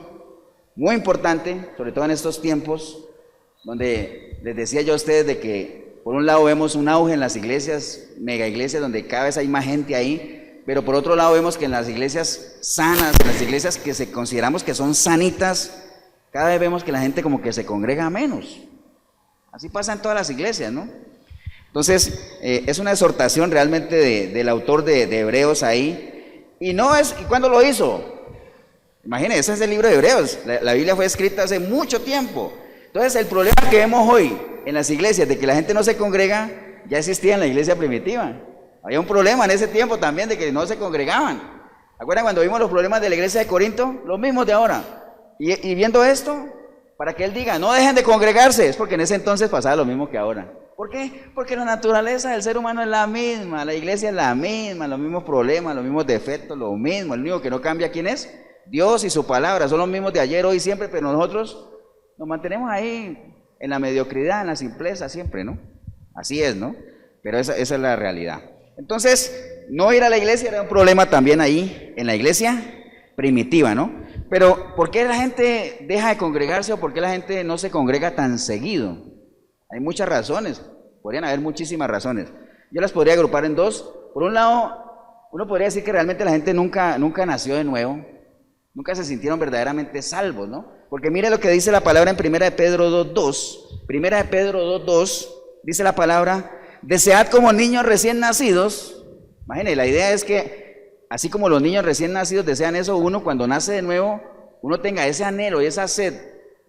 muy importante, sobre todo en estos tiempos, donde les decía yo a ustedes de que por un lado vemos un auge en las iglesias, mega iglesias, donde cada vez hay más gente ahí, pero por otro lado vemos que en las iglesias sanas, en las iglesias que consideramos que son sanitas, cada vez vemos que la gente como que se congrega menos. Así pasa en todas las iglesias, ¿no? Entonces, es una exhortación realmente del autor de Hebreos ahí, y ¿cuándo lo hizo? Imagínense, ese es el libro de Hebreos, la Biblia fue escrita hace mucho tiempo. Entonces el problema que vemos hoy en las iglesias de que la gente no se congrega, ya existía en la iglesia primitiva. Había un problema en ese tiempo también de que no se congregaban. ¿Acuerdan cuando vimos los problemas de la iglesia de Corinto? Los mismos de ahora. Y viendo esto, para que él diga, no dejen de congregarse, es porque en ese entonces pasaba lo mismo que ahora. ¿Por qué? Porque la naturaleza del ser humano es la misma, la iglesia es la misma, los mismos problemas, los mismos defectos, lo mismo. El único que no cambia, ¿quién es? Dios y su palabra, son los mismos de ayer, hoy y siempre, pero nosotros nos mantenemos ahí en la mediocridad, en la simpleza siempre, ¿no? Así es, ¿no? Pero esa es la realidad. Entonces, no ir a la iglesia era un problema también ahí, en la iglesia primitiva, ¿no? Pero, ¿por qué la gente deja de congregarse o por qué la gente no se congrega tan seguido? Hay muchas razones, podrían haber muchísimas razones. Yo las podría agrupar en dos. Por un lado, uno podría decir que realmente la gente nunca nació de nuevo, nunca se sintieron verdaderamente salvos, ¿no? Porque mire lo que dice la palabra en 1 de Pedro 2:2. 1 de Pedro 2:2 dice la palabra, desead como niños recién nacidos. Imagínense, la idea es que así como los niños recién nacidos desean eso, uno cuando nace de nuevo, uno tenga ese anhelo y esa sed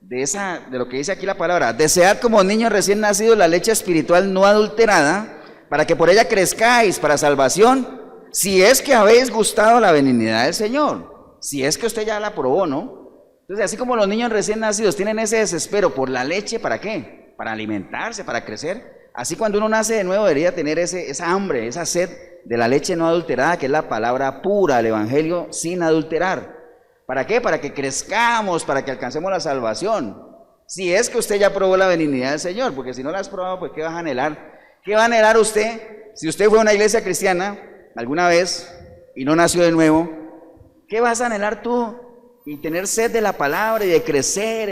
de lo que dice aquí la palabra. Desead como niños recién nacidos la leche espiritual no adulterada, para que por ella crezcáis para salvación, si es que habéis gustado la benignidad del Señor. Si es que usted ya la probó, ¿no? Entonces, así como los niños recién nacidos tienen ese desespero por la leche, ¿para qué? Para alimentarse, para crecer. Así cuando uno nace de nuevo debería tener esa hambre, esa sed de la leche no adulterada, que es la palabra pura, el evangelio sin adulterar. ¿Para qué? Para que crezcamos, para que alcancemos la salvación. Si es que usted ya probó la benignidad del Señor, porque si no la has probado, pues ¿qué vas a anhelar? ¿Qué va a anhelar usted si usted fue a una iglesia cristiana alguna vez y no nació de nuevo? ¿Qué vas a anhelar tú? Y tener sed de la palabra y de crecer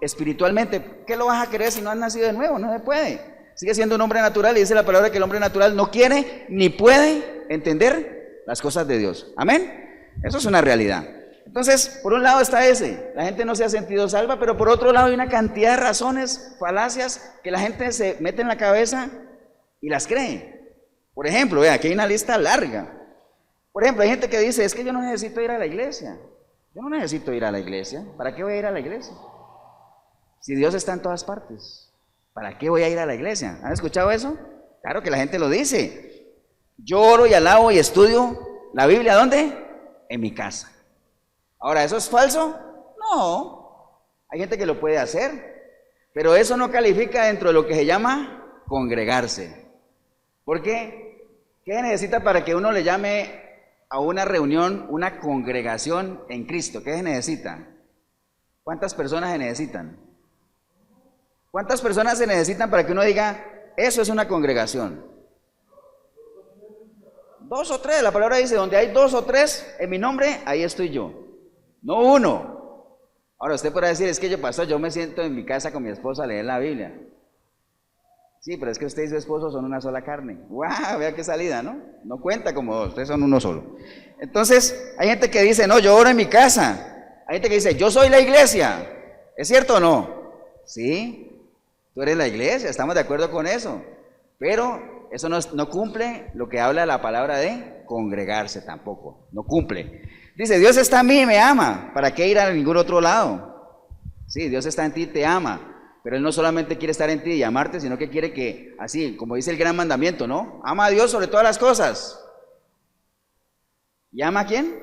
espiritualmente. ¿Qué lo vas a querer si no has nacido de nuevo? No se puede. Sigue siendo un hombre natural y dice la palabra que el hombre natural no quiere ni puede entender las cosas de Dios. Amén. Eso es una realidad. Entonces, por un lado está ese, la gente no se ha sentido salva, pero por otro lado hay una cantidad de razones, falacias, que la gente se mete en la cabeza y las cree. Por ejemplo, vea, aquí hay una lista larga. Por ejemplo, hay gente que dice, es que yo no necesito ir a la iglesia. Yo no necesito ir a la iglesia. ¿Para qué voy a ir a la iglesia? Si Dios está en todas partes, ¿para qué voy a ir a la iglesia? ¿Han escuchado eso? Claro que la gente lo dice. Yo oro y alabo y estudio la Biblia, ¿dónde? En mi casa. Ahora, ¿eso es falso? No. Hay gente que lo puede hacer, pero eso no califica dentro de lo que se llama congregarse. ¿Por qué? ¿Qué se necesita para que uno le llame a una reunión, una congregación en Cristo? ¿Qué se necesita? ¿Cuántas personas se necesitan? ¿Cuántas personas se necesitan para que uno diga, eso es una congregación? 2 o 3, la palabra dice, donde hay 2 o 3 en mi nombre, ahí estoy yo. No uno. Ahora usted podrá decir, es que yo, pastor, yo me siento en mi casa con mi esposa a leer la Biblia. Sí, pero es que usted y su esposo son una sola carne. ¡Guau! Vea qué salida, ¿no? No cuenta como dos, ustedes son uno solo. Entonces, hay gente que dice, no, yo oro en mi casa. Hay gente que dice, yo soy la iglesia. ¿Es cierto o no? Sí, tú eres la iglesia, estamos de acuerdo con eso. Pero eso no cumple lo que habla la palabra de congregarse tampoco. No cumple. Dice, Dios está en mí y me ama. ¿Para qué ir a ningún otro lado? Sí, Dios está en ti y te ama. Pero Él no solamente quiere estar en ti y amarte, sino que quiere que, así como dice el gran mandamiento, ¿no? Ama a Dios sobre todas las cosas. ¿Y ama a quién?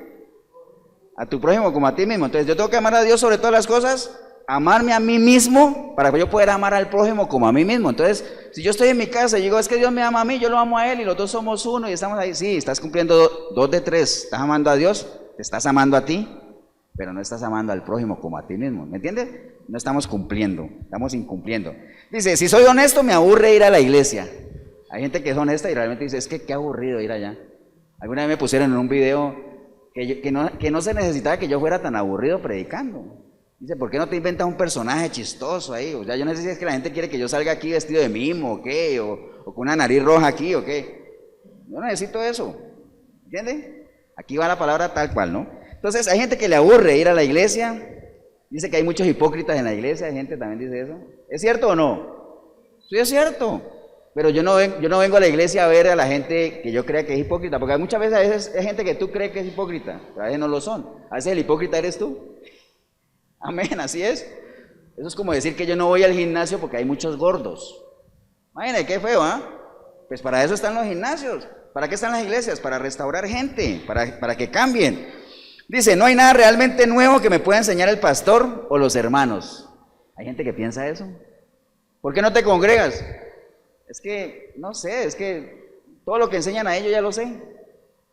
A tu prójimo como a ti mismo. Entonces yo tengo que amar a Dios sobre todas las cosas, amarme a mí mismo, para que yo pueda amar al prójimo como a mí mismo. Entonces, si yo estoy en mi casa y digo, es que Dios me ama a mí, yo lo amo a Él y los dos somos uno y estamos ahí. Sí, estás cumpliendo 2 de 3. Estás amando a Dios, te estás amando a ti, pero no estás amando al prójimo como a ti mismo. ¿Me entiendes? No estamos cumpliendo, estamos incumpliendo. Dice, si soy honesto, me aburre ir a la iglesia. Hay gente que es honesta y realmente dice, es que qué aburrido ir allá. Alguna vez me pusieron en un video que no se necesitaba que yo fuera tan aburrido predicando. Dice, ¿por qué no te inventas un personaje chistoso ahí? O sea, yo no sé si es que la gente quiere que yo salga aquí vestido de mimo o qué, o con una nariz roja aquí o qué. Yo no necesito eso, ¿entiende? Aquí va la palabra tal cual, ¿no? Entonces, hay gente que le aburre ir a la iglesia. Dice que hay muchos hipócritas en la iglesia, hay gente también dice eso. ¿Es cierto o no? Sí, es cierto. Pero yo no vengo a la iglesia a ver a la gente que yo crea que es hipócrita, porque muchas veces hay gente que tú crees que es hipócrita, pero a veces no lo son. A veces el hipócrita eres tú. Amén, así es. Eso es como decir que yo no voy al gimnasio porque hay muchos gordos. Imagínate qué feo, ¿ah? Pues para eso están los gimnasios. ¿Para qué están las iglesias? Para restaurar gente, para que cambien. Dice, no hay nada realmente nuevo que me pueda enseñar el pastor o los hermanos. Hay gente que piensa eso. ¿Por qué no te congregas? Es que, no sé, es que todo lo que enseñan a ellos ya lo sé.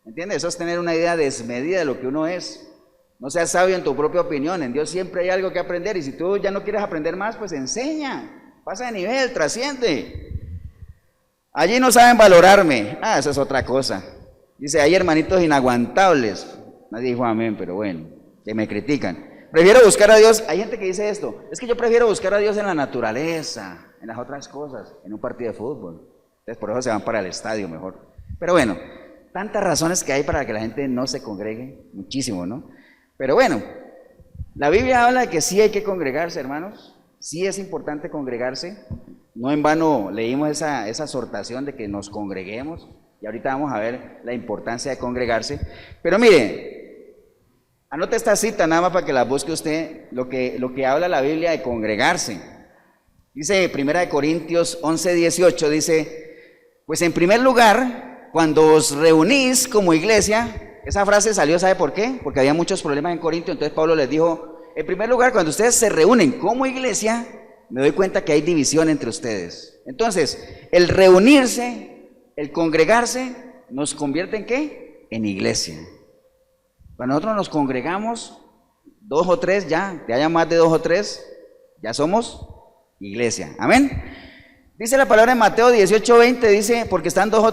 ¿Entiendes? Eso es tener una idea desmedida de lo que uno es. No seas sabio en tu propia opinión. En Dios siempre hay algo que aprender. Y si tú ya no quieres aprender más, pues enseña. Pasa de nivel, trasciende. Allí no saben valorarme. Ah, eso es otra cosa. Dice, hay hermanitos inaguantables. Nadie dijo amén, pero bueno, que me critican. Prefiero buscar a Dios. Hay gente que dice esto, es que yo prefiero buscar a Dios en la naturaleza, en las otras cosas, en un partido de fútbol. Entonces por eso se van para el estadio mejor. Pero bueno, tantas razones que hay para que la gente no se congregue, muchísimo, ¿no? Pero bueno, la Biblia habla de que sí hay que congregarse, hermanos. Sí es importante congregarse. No en vano leímos esa exhortación de que nos congreguemos. Y ahorita vamos a ver la importancia de congregarse. Pero mire, anote esta cita nada más para que la busque usted, lo que habla la Biblia de congregarse. Dice 1 Corintios 11:18, dice, pues en primer lugar, cuando os reunís como iglesia, esa frase salió, ¿sabe por qué? Porque había muchos problemas en Corintio, entonces Pablo les dijo, en primer lugar, cuando ustedes se reúnen como iglesia, me doy cuenta que hay división entre ustedes. Entonces, el reunirse, el congregarse, nos convierte en ¿qué? En iglesia. Cuando nosotros nos congregamos, 2 o 3 ya, que haya más de 2 o 3, ya somos iglesia. Amén. Dice la palabra en Mateo 18:20, dice, porque están 2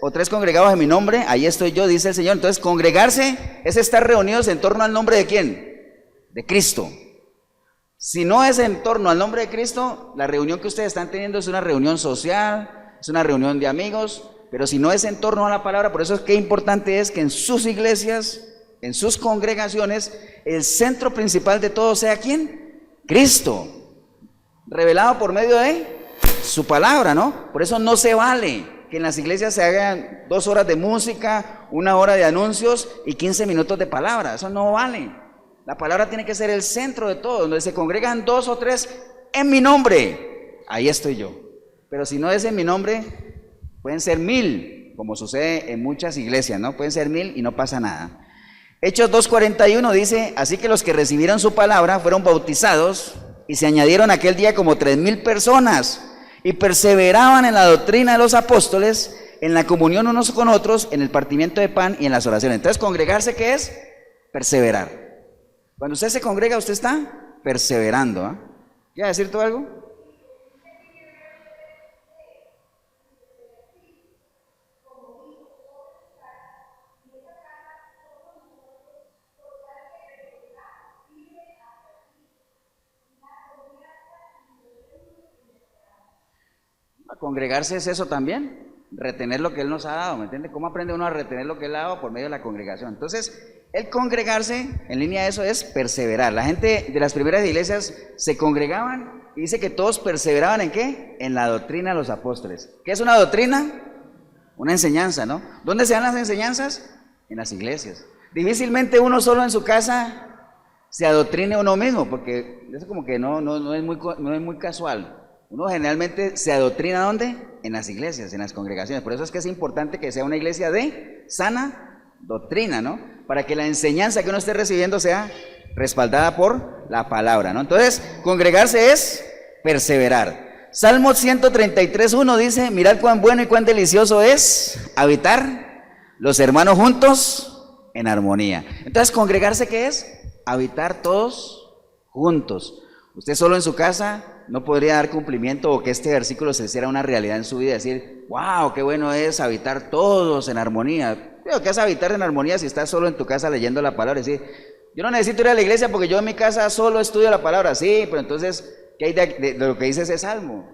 o 3 congregados en mi nombre, ahí estoy yo, dice el Señor. Entonces, congregarse es estar reunidos en torno al nombre de ¿quién? De Cristo. Si no es en torno al nombre de Cristo, la reunión que ustedes están teniendo es una reunión social, es una reunión de amigos, pero si no es en torno a la palabra, por eso es que importante es que en sus iglesias en sus congregaciones, el centro principal de todo sea ¿quién? Cristo, revelado por medio de su palabra, ¿no? Por eso no se vale que en las iglesias se hagan 2 horas de música, 1 hora de anuncios y 15 minutos de palabra. Eso no vale. La palabra tiene que ser el centro de todo. Donde se congregan 2 o 3 en mi nombre, ahí estoy yo. Pero si no es en mi nombre, pueden ser 1000, como sucede en muchas iglesias, ¿no? Pueden ser 1000 y no pasa nada. Hechos 2:41 dice, así que los que recibieron su palabra fueron bautizados y se añadieron aquel día como 3000 personas y perseveraban en la doctrina de los apóstoles, en la comunión unos con otros, en el partimiento de pan y en las oraciones. Entonces, congregarse, ¿qué es? Perseverar. Cuando usted se congrega, usted está perseverando, ¿eh? ¿Quiere decir tú algo? Congregarse es eso también, retener lo que Él nos ha dado, ¿me entiende? ¿Cómo aprende uno a retener lo que Él ha dado? Por medio de la congregación. Entonces, el congregarse, en línea de eso, es perseverar. La gente de las primeras iglesias se congregaban y dice que todos perseveraban ¿en qué? En la doctrina de los apóstoles. ¿Qué es una doctrina? Una enseñanza, ¿no? ¿Dónde se dan las enseñanzas? En las iglesias. Difícilmente uno solo en su casa se adoctrine uno mismo, porque eso como que no es muy casual. Uno generalmente se adoctrina ¿dónde? En las iglesias, en las congregaciones. Por eso es que es importante que sea una iglesia de sana doctrina, ¿no? Para que la enseñanza que uno esté recibiendo sea respaldada por la palabra, ¿no? Entonces, congregarse es perseverar. Salmo 133:1 dice, mirad cuán bueno y cuán delicioso es habitar los hermanos juntos en armonía. Entonces, congregarse, ¿qué es? Habitar todos juntos. Usted solo en su casa no podría dar cumplimiento o que este versículo se hiciera una realidad en su vida, decir, wow, qué bueno es habitar todos en armonía. Pero ¿qué es habitar en armonía si estás solo en tu casa leyendo la palabra? Es decir, yo no necesito ir a la iglesia porque yo en mi casa solo estudio la palabra. Sí, pero entonces, ¿qué hay de lo que dice ese salmo?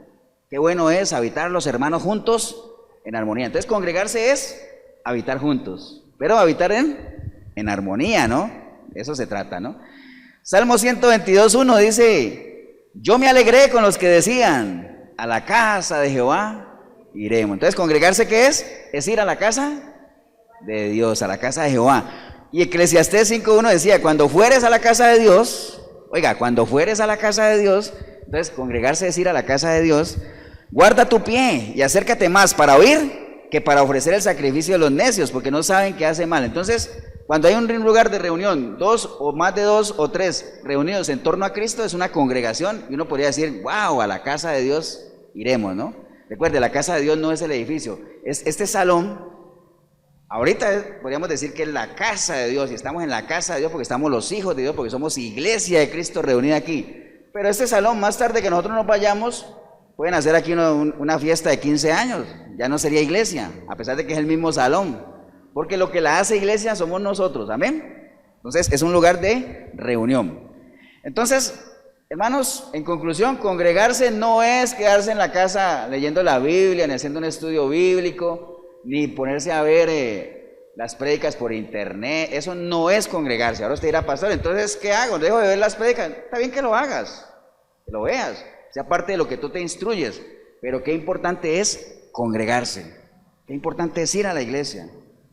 Qué bueno es habitar los hermanos juntos en armonía. Entonces, congregarse es habitar juntos, pero habitar en armonía, ¿no? De eso se trata, ¿no? Salmo 122:1 dice, yo me alegré con los que decían, a la casa de Jehová iremos. Entonces, congregarse, ¿qué es? Es ir a la casa de Dios, a la casa de Jehová. Y Eclesiastés 5:1 decía, cuando fueres a la casa de Dios, oiga, cuando fueres a la casa de Dios, entonces congregarse es ir a la casa de Dios, guarda tu pie y acércate más para oír que para ofrecer el sacrificio de los necios, porque no saben que hace mal. Entonces, cuando hay un lugar de reunión, 2 o más de 2 o 3 reunidos en torno a Cristo, es una congregación y uno podría decir, wow, a la casa de Dios iremos, ¿no? Recuerde, la casa de Dios no es el edificio, es este salón. Ahorita podríamos decir que es la casa de Dios y estamos en la casa de Dios porque estamos los hijos de Dios, porque somos iglesia de Cristo reunida aquí. Pero este salón, más tarde que nosotros nos vayamos, pueden hacer aquí una fiesta de 15 años, ya no sería iglesia, a pesar de que es el mismo salón. Porque lo que la hace iglesia somos nosotros, amén. Entonces es un lugar de reunión. Entonces, hermanos, en conclusión, congregarse no es quedarse en la casa leyendo la Biblia, ni haciendo un estudio bíblico, ni ponerse a ver las prédicas por internet. Eso no es congregarse. Ahora usted dirá, pastor, entonces, ¿qué hago? ¿Dejo de ver las prédicas? Está bien que lo hagas, que lo veas, sea parte de lo que tú te instruyes. Pero qué importante es congregarse. Qué importante es ir a la iglesia.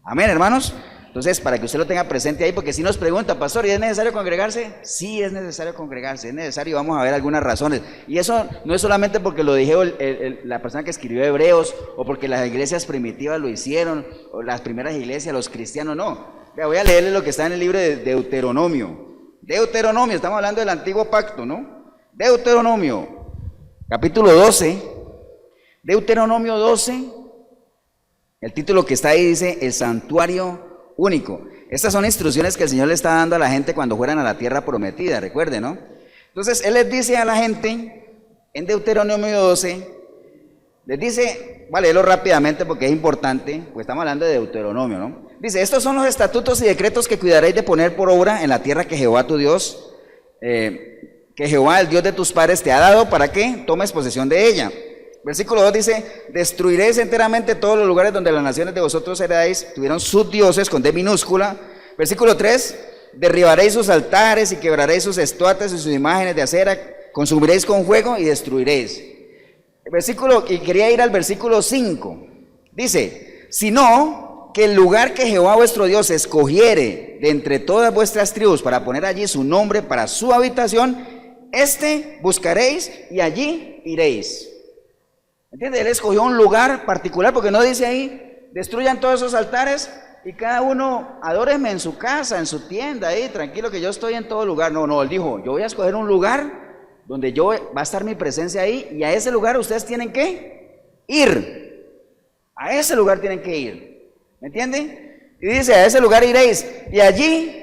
Amén, hermanos. Entonces, para que usted lo tenga presente ahí, porque si nos pregunta, pastor, ¿y es necesario congregarse? Sí, es necesario congregarse, es necesario, vamos a ver algunas razones. Y eso no es solamente porque lo dijo la persona que escribió Hebreos, o porque las iglesias primitivas lo hicieron, o las primeras iglesias, los cristianos, no. Vea, voy a leerle lo que está en el libro de Deuteronomio. Deuteronomio, estamos hablando del antiguo pacto, ¿no? Deuteronomio, capítulo 12, Deuteronomio 12, el título que está ahí dice, el santuario único. Estas son instrucciones que el Señor le está dando a la gente cuando fueran a la tierra prometida, recuerden, ¿no? Entonces, Él les dice a la gente, en Deuteronomio 12, les dice, vale, léelo rápidamente porque es importante, pues estamos hablando de Deuteronomio, ¿no? Dice, estos son los estatutos y decretos que cuidaréis de poner por obra en la tierra que Jehová tu Dios, que Jehová, el Dios de tus padres, te ha dado para que tomes posesión de ella. Versículo 2 dice, destruiréis enteramente todos los lugares donde las naciones de vosotros heredáis tuvieron sus dioses con D minúscula, Versículo 3, derribaréis sus altares y quebraréis sus estatuas y sus imágenes de acera, consumiréis con fuego y destruiréis. Y quería ir al versículo 5. Dice, sino que el lugar que Jehová vuestro Dios escogiere de entre todas vuestras tribus para poner allí su nombre para su habitación, buscaréis y allí iréis. ¿Entiendes? Él escogió un lugar particular, porque no dice ahí, destruyan todos esos altares y cada uno adóreme en su casa, en su tienda, ahí, tranquilo que yo estoy en todo lugar. No, él dijo, yo voy a escoger un lugar donde va a estar mi presencia ahí, y a ese lugar ustedes tienen que ir. A ese lugar tienen que ir. ¿Me entienden? Y dice, a ese lugar iréis, y allí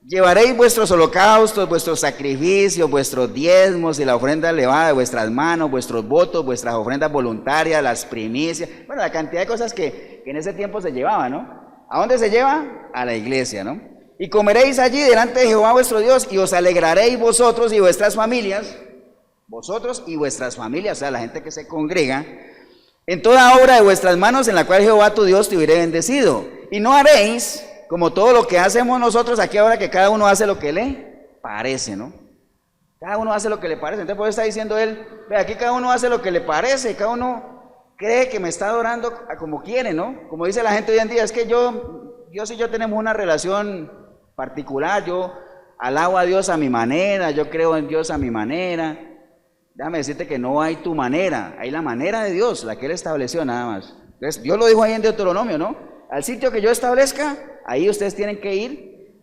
llevaréis vuestros holocaustos, vuestros sacrificios, vuestros diezmos y la ofrenda elevada de vuestras manos, vuestros votos, vuestras ofrendas voluntarias, las primicias. Bueno, la cantidad de cosas que en ese tiempo se llevaban, ¿no? ¿A dónde se lleva? A la iglesia, ¿no? Y comeréis allí delante de Jehová vuestro Dios, y os alegraréis vosotros y vuestras familias, o sea, la gente que se congrega, en toda obra de vuestras manos en la cual Jehová tu Dios te hubiere bendecido. Y no haréis como todo lo que hacemos nosotros aquí ahora, que cada uno hace lo que le parece, ¿no? Cada uno hace lo que le parece. Entonces, por eso está diciendo él, ve, aquí cada uno hace lo que le parece, cada uno cree que me está adorando como quiere, ¿no? Como dice la gente hoy en día, es que Dios y yo tenemos una relación particular, yo alabo a Dios a mi manera, yo creo en Dios a mi manera. Déjame decirte que no hay tu manera, hay la manera de Dios, la que Él estableció nada más. Entonces, Dios lo dijo ahí en Deuteronomio, ¿no? Al sitio que yo establezca, ahí ustedes tienen que ir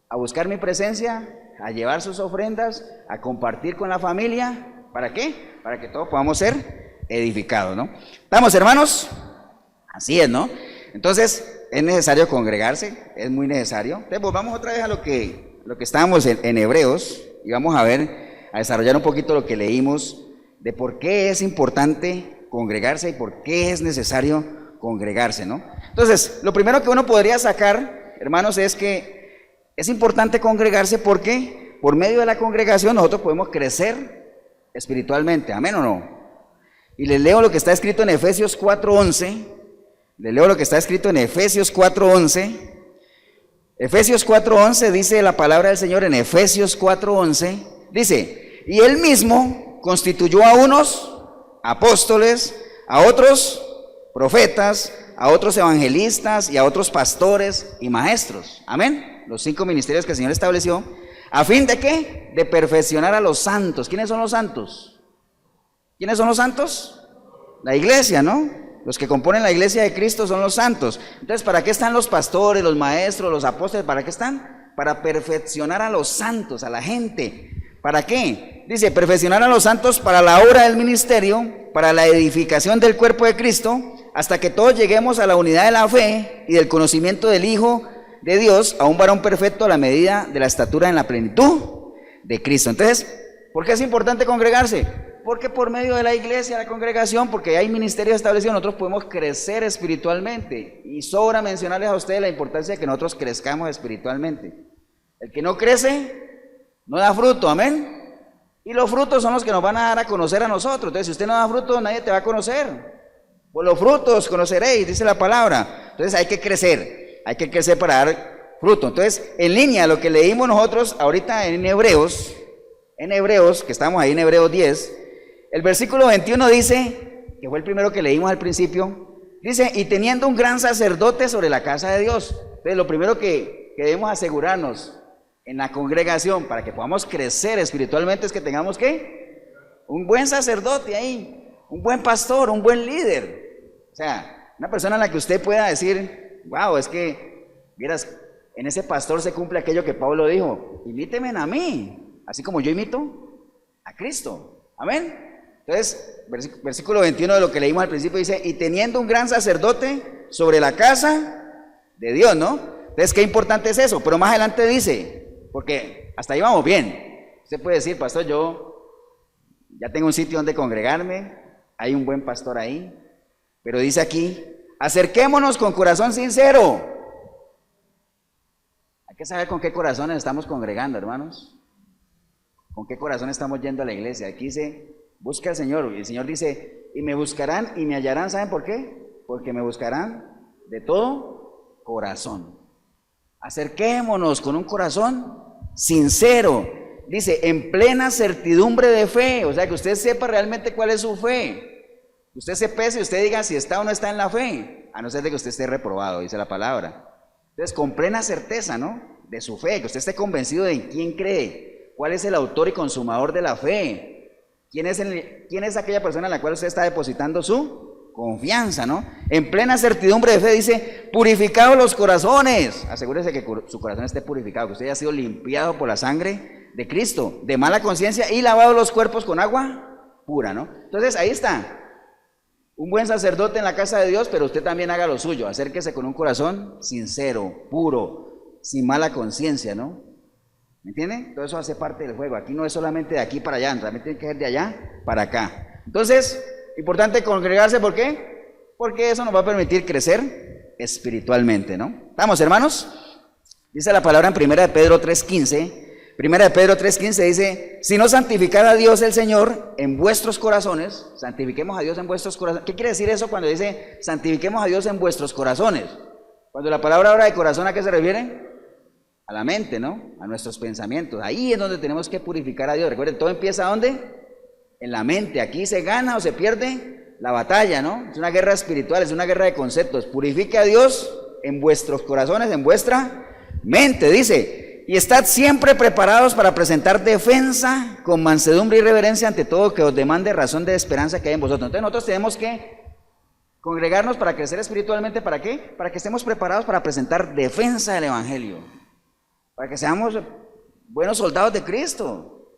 a buscar mi presencia, a llevar sus ofrendas, a compartir con la familia. ¿Para qué? Para que todos podamos ser edificados, ¿no? ¿Estamos, hermanos? Así es, ¿no? Entonces, es necesario congregarse, es muy necesario. Entonces, volvamos otra vez a lo que estábamos en Hebreos, y vamos a desarrollar un poquito lo que leímos, de por qué es importante congregarse y por qué es necesario congregarse, ¿no? Entonces, lo primero que uno podría sacar, hermanos, es que es importante congregarse porque por medio de la congregación nosotros podemos crecer espiritualmente, ¿amén o no? Y les leo lo que está escrito en Efesios 4:11. Efesios 4:11 dice la palabra del Señor en Efesios 4:11, dice, y Él mismo constituyó a unos apóstoles, a otros profetas, a otros evangelistas y a otros pastores y maestros. Amén. Los 5 ministerios que el Señor estableció, ¿a fin de qué? De perfeccionar a los santos. ¿Quiénes son los santos? ¿Quiénes son los santos? La iglesia, ¿no? Los que componen la iglesia de Cristo son los santos. Entonces, ¿para qué están los pastores, los maestros, los apóstoles? ¿Para qué están? Para perfeccionar a los santos, a la gente. ¿Para qué? Dice, perfeccionar a los santos para la obra del ministerio, para la edificación del cuerpo de Cristo, hasta que todos lleguemos a la unidad de la fe y del conocimiento del Hijo de Dios, a un varón perfecto a la medida de la estatura en la plenitud de Cristo. Entonces, ¿por qué es importante congregarse? Porque por medio de la iglesia, la congregación, porque hay ministerios establecidos, nosotros podemos crecer espiritualmente. Y sobra mencionarles a ustedes la importancia de que nosotros crezcamos espiritualmente. El que no crece, no da fruto, amén. Y los frutos son los que nos van a dar a conocer a nosotros. Entonces, si usted no da fruto, nadie te va a conocer. Por los frutos conoceréis, dice la palabra. Entonces hay que crecer para dar fruto. Entonces, en línea a lo que leímos nosotros ahorita en Hebreos, que estamos ahí en Hebreos 10, el versículo 21 dice, que fue el primero que leímos al principio, dice, y teniendo un gran sacerdote sobre la casa de Dios. Entonces, lo primero que debemos asegurarnos en la congregación para que podamos crecer espiritualmente es que tengamos, ¿qué? Un buen sacerdote ahí, un buen pastor, un buen líder. O sea, una persona en la que usted pueda decir, wow, es que, vieras, en ese pastor se cumple aquello que Pablo dijo, imítenme a mí, así como yo imito a Cristo. Amén. Entonces, versículo 21 de lo que leímos al principio dice, y teniendo un gran sacerdote sobre la casa de Dios, ¿no? Entonces, qué importante es eso, pero más adelante dice, porque hasta ahí vamos bien. Usted puede decir, pastor, yo ya tengo un sitio donde congregarme, hay un buen pastor ahí, pero dice aquí, acerquémonos con corazón sincero. Hay que saber con qué corazones estamos congregando, hermanos. ¿Con qué corazón estamos yendo a la iglesia? Aquí dice, busca al Señor. Y el Señor dice, y me buscarán y me hallarán. ¿Saben por qué? Porque me buscarán de todo corazón. Acerquémonos con un corazón sincero. Dice, en plena certidumbre de fe. O sea, que usted sepa realmente cuál es su fe. Usted se pese y usted diga si está o no está en la fe. A no ser de que usted esté reprobado, dice la palabra. Entonces, con plena certeza, ¿no? De su fe, que usted esté convencido de en quién cree. ¿Cuál es el autor y consumador de la fe? ¿Quién es aquella persona en la cual usted está depositando su confianza, ¿no? En plena certidumbre de fe dice, purificados los corazones. Asegúrese que su corazón esté purificado, que usted haya sido limpiado por la sangre de Cristo, de mala conciencia y lavado los cuerpos con agua pura, ¿no? Entonces ahí está, un buen sacerdote en la casa de Dios, pero usted también haga lo suyo, acérquese con un corazón sincero, puro, sin mala conciencia, ¿no? ¿Me entiende? Todo eso hace parte del juego. Aquí no es solamente de aquí para allá, también tiene que ser de allá para acá. Entonces, importante congregarse, ¿por qué? Porque eso nos va a permitir crecer espiritualmente, ¿no? ¿Estamos, hermanos? Dice la palabra en 1 de Pedro 3:15. 1 de Pedro 3:15 dice, si no santificad a Dios el Señor en vuestros corazones, santifiquemos a Dios en vuestros corazones. ¿Qué quiere decir eso cuando dice santifiquemos a Dios en vuestros corazones? Cuando la palabra habla de corazón, ¿a qué se refiere? A la mente, ¿no? A nuestros pensamientos. Ahí es donde tenemos que purificar a Dios. Recuerden, todo empieza ¿dónde? En la mente. Aquí se gana o se pierde la batalla, ¿no? Es una guerra espiritual, es una guerra de conceptos. Purifique a Dios en vuestros corazones, en vuestra mente, dice. Y estad siempre preparados para presentar defensa con mansedumbre y reverencia ante todo que os demande razón de esperanza que hay en vosotros. Entonces nosotros tenemos que congregarnos para crecer espiritualmente. ¿Para qué? Para que estemos preparados para presentar defensa del Evangelio. Para que seamos buenos soldados de Cristo.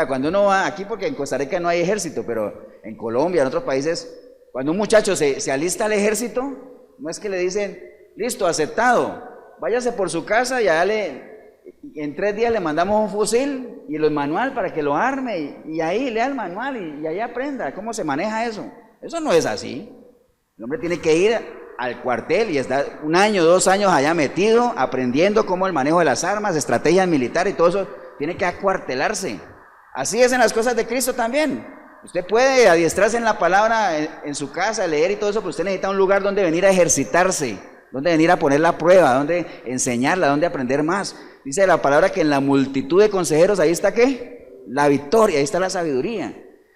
Cuando uno va aquí, porque en Costa Rica no hay ejército, pero en Colombia, en otros países, cuando un muchacho se alista al ejército, no es que le dicen, listo, aceptado, váyase por su casa y en 3 días le mandamos un fusil y el manual para que lo arme, y ahí lea el manual y ahí aprenda cómo se maneja eso. Eso no es así. El hombre tiene que ir al cuartel y estar 1 año, 2 años allá metido, aprendiendo cómo el manejo de las armas, estrategias militares y todo eso, tiene que acuartelarse. Así es en las cosas de Cristo también. Usted puede adiestrarse en la palabra en su casa, leer y todo eso, pero usted necesita un lugar donde venir a ejercitarse, donde venir a poner la prueba, donde enseñarla, donde aprender más. Dice la palabra que en la multitud de consejeros, ahí está ¿qué? La victoria, ahí está la sabiduría.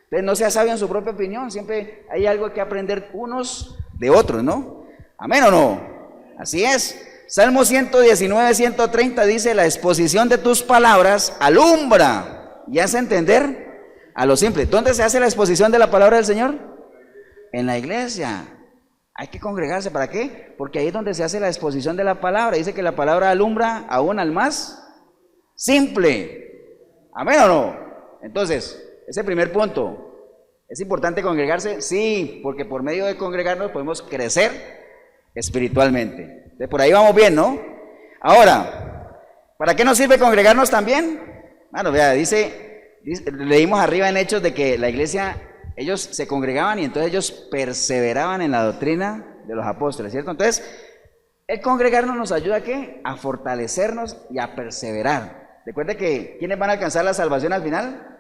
Entonces no sea sabio en su propia opinión, siempre hay algo que aprender unos de otros, ¿no? ¿Amén o no? Así es. Salmo 119, 130 dice, la exposición de tus palabras alumbra y hace entender a los simples. ¿Dónde se hace la exposición de la palabra del Señor? En la iglesia. Hay que congregarse, ¿para qué? Porque ahí es donde se hace la exposición de la palabra. Dice que la palabra alumbra aún al más simple. ¿Amén o no? Entonces, ese primer punto. ¿Es importante congregarse? Sí, porque por medio de congregarnos podemos crecer espiritualmente. Entonces, por ahí vamos bien, ¿no? Ahora, ¿para qué nos sirve congregarnos también? Bueno, vea, leímos arriba en Hechos de que la iglesia, ellos se congregaban y entonces ellos perseveraban en la doctrina de los apóstoles, ¿cierto? Entonces, el congregarnos nos ayuda ¿a qué? A fortalecernos y a perseverar. Recuerde que ¿quiénes van a alcanzar la salvación al final?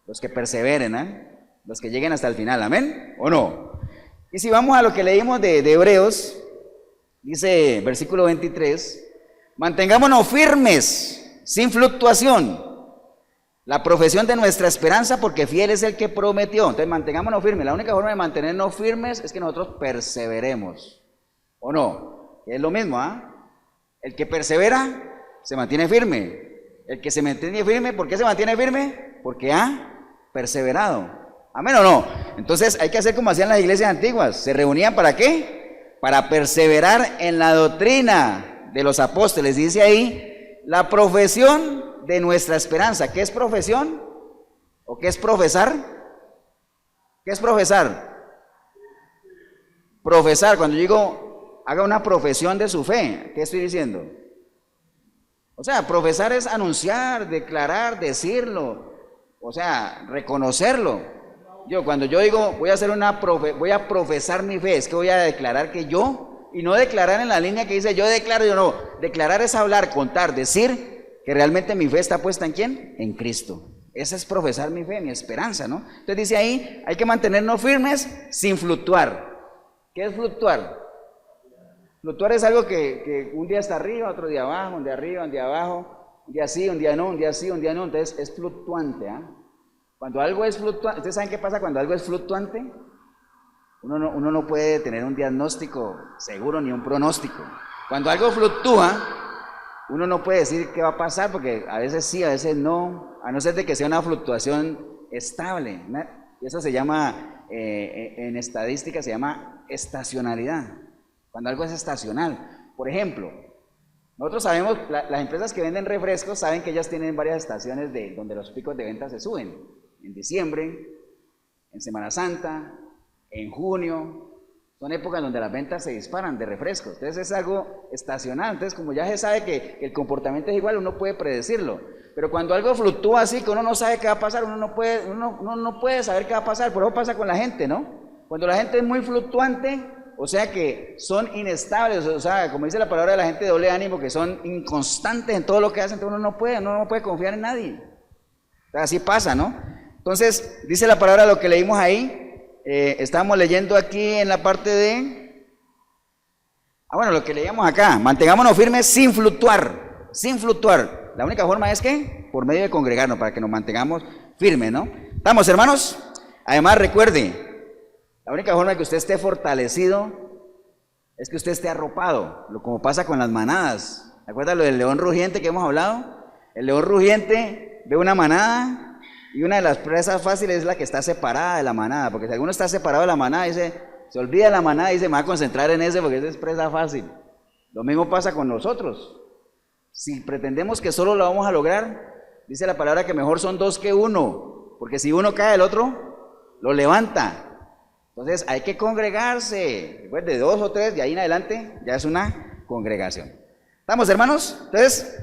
Los que perseveren, ¿eh? Los que lleguen hasta el final, ¿amén? ¿O no? Y si vamos a lo que leímos de Hebreos, dice versículo 23, mantengámonos firmes, sin fluctuación, la profesión de nuestra esperanza, porque fiel es el que prometió. Entonces mantengámonos firmes. La única forma de mantenernos firmes es que nosotros perseveremos, ¿o no? Es lo mismo, ¿ah? El que persevera se mantiene firme. El que se mantiene firme, ¿por qué se mantiene firme? Porque ha perseverado. ¿Amén o no? Entonces hay que hacer como hacían las iglesias antiguas. ¿Se reunían para qué? Para perseverar en la doctrina de los apóstoles. Dice ahí, la profesión de nuestra esperanza. ¿Qué es profesión? ¿O qué es profesar? ¿Qué es profesar? Profesar, cuando yo digo, haga una profesión de su fe, ¿qué estoy diciendo? O sea, profesar es anunciar, declarar, decirlo, o sea, reconocerlo. Cuando yo digo, voy a profesar mi fe, es que voy a declarar que yo, y no declarar en la línea que dice yo declaro, yo no. Declarar es hablar, contar, decir que realmente mi fe está puesta ¿en quién? En Cristo. Esa es profesar mi fe, mi esperanza, ¿no? Entonces dice ahí, hay que mantenernos firmes sin fluctuar. ¿Qué es fluctuar? Fluctuar es algo que un día está arriba, otro día abajo, un día arriba, un día abajo, un día sí, un día no, un día sí, un día no. Entonces es fluctuante. Cuando algo es fluctuante, ¿ustedes saben qué pasa cuando algo es fluctuante? Uno no puede tener un diagnóstico seguro ni un pronóstico. Cuando algo fluctúa, uno no puede decir qué va a pasar, porque a veces sí, a veces no, a no ser de que sea una fluctuación estable. Y eso se llama, en estadística se llama estacionalidad. Cuando algo es estacional. Por ejemplo, nosotros sabemos, las empresas que venden refrescos saben que ellas tienen varias estaciones donde los picos de venta se suben. En diciembre, en Semana Santa, en junio, son épocas donde las ventas se disparan de refrescos. Entonces es algo estacional. Entonces, como ya se sabe que el comportamiento es igual, uno puede predecirlo. Pero cuando algo fluctúa así, que uno no sabe qué va a pasar, uno no puede saber qué va a pasar. Por eso pasa con la gente, ¿no? Cuando la gente es muy fluctuante, o sea que son inestables, o sea, como dice la palabra de la gente de doble ánimo, que son inconstantes en todo lo que hacen, entonces uno no puede confiar en nadie. Así pasa, ¿no? Entonces, dice la palabra lo que leímos ahí. Estamos leyendo aquí en la parte de... bueno, lo que leíamos acá, mantengámonos firmes sin fluctuar, sin fluctuar. La única forma es que, por medio de congregarnos, para que nos mantengamos firmes, ¿no? ¿Estamos, hermanos? Además, recuerde, la única forma de que usted esté fortalecido es que usted esté arropado, como pasa con las manadas. ¿Se acuerda lo del león rugiente que hemos hablado? El león rugiente ve una manada y una de las presas fáciles es la que está separada de la manada, porque si alguno está separado de la manada, se olvida de la manada y dice, me va a concentrar en ese porque esa es presa fácil. Lo mismo pasa con nosotros. Si pretendemos que solo lo vamos a lograr, dice la palabra que mejor son dos que uno, porque si uno cae, el otro lo levanta. Entonces hay que congregarse, después de 2 o 3, de ahí en adelante ya es una congregación. ¿Estamos, hermanos? Entonces,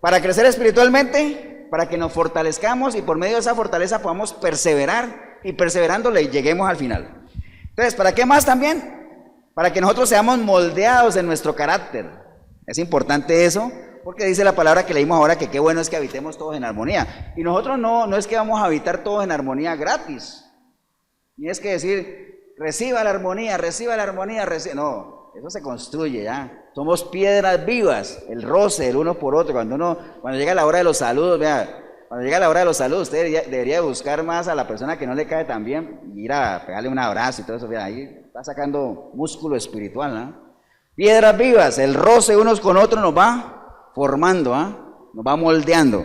para crecer espiritualmente, para que nos fortalezcamos y por medio de esa fortaleza podamos perseverar y perseverando le lleguemos al final. Entonces, ¿para qué más también? Para que nosotros seamos moldeados en nuestro carácter. Es importante eso, porque dice la palabra que leímos ahora que qué bueno es que habitemos todos en armonía. Y nosotros no es que vamos a habitar todos en armonía gratis. Ni es que decir, reciba la armonía, no, eso se construye ya. Somos piedras vivas, el roce el uno por otro. Cuando llega la hora de los saludos, vea, cuando llega la hora de los saludos, usted debería buscar más a la persona que no le cae tan bien y ir a pegarle un abrazo y todo eso, vea, ahí está sacando músculo espiritual, ¿no? Piedras vivas, el roce unos con otros nos va formando, nos va moldeando.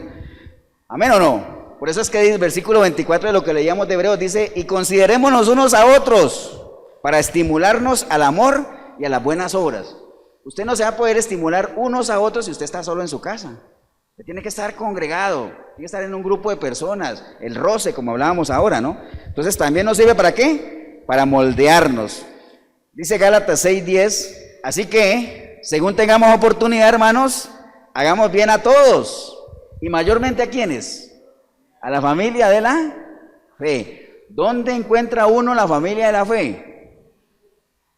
¿Amén o no? Por eso es que dice el versículo 24 de lo que leíamos de Hebreos, dice, y considerémonos unos a otros para estimularnos al amor y a las buenas obras. Usted no se va a poder estimular unos a otros si usted está solo en su casa. Usted tiene que estar congregado, tiene que estar en un grupo de personas, el roce, como hablábamos ahora, ¿no? Entonces también nos sirve ¿para qué? Para moldearnos. Dice Gálatas 6:10, así que, según tengamos oportunidad, hermanos, hagamos bien a todos, y mayormente ¿a quiénes? A la familia de la fe. ¿Dónde encuentra uno la familia de la fe?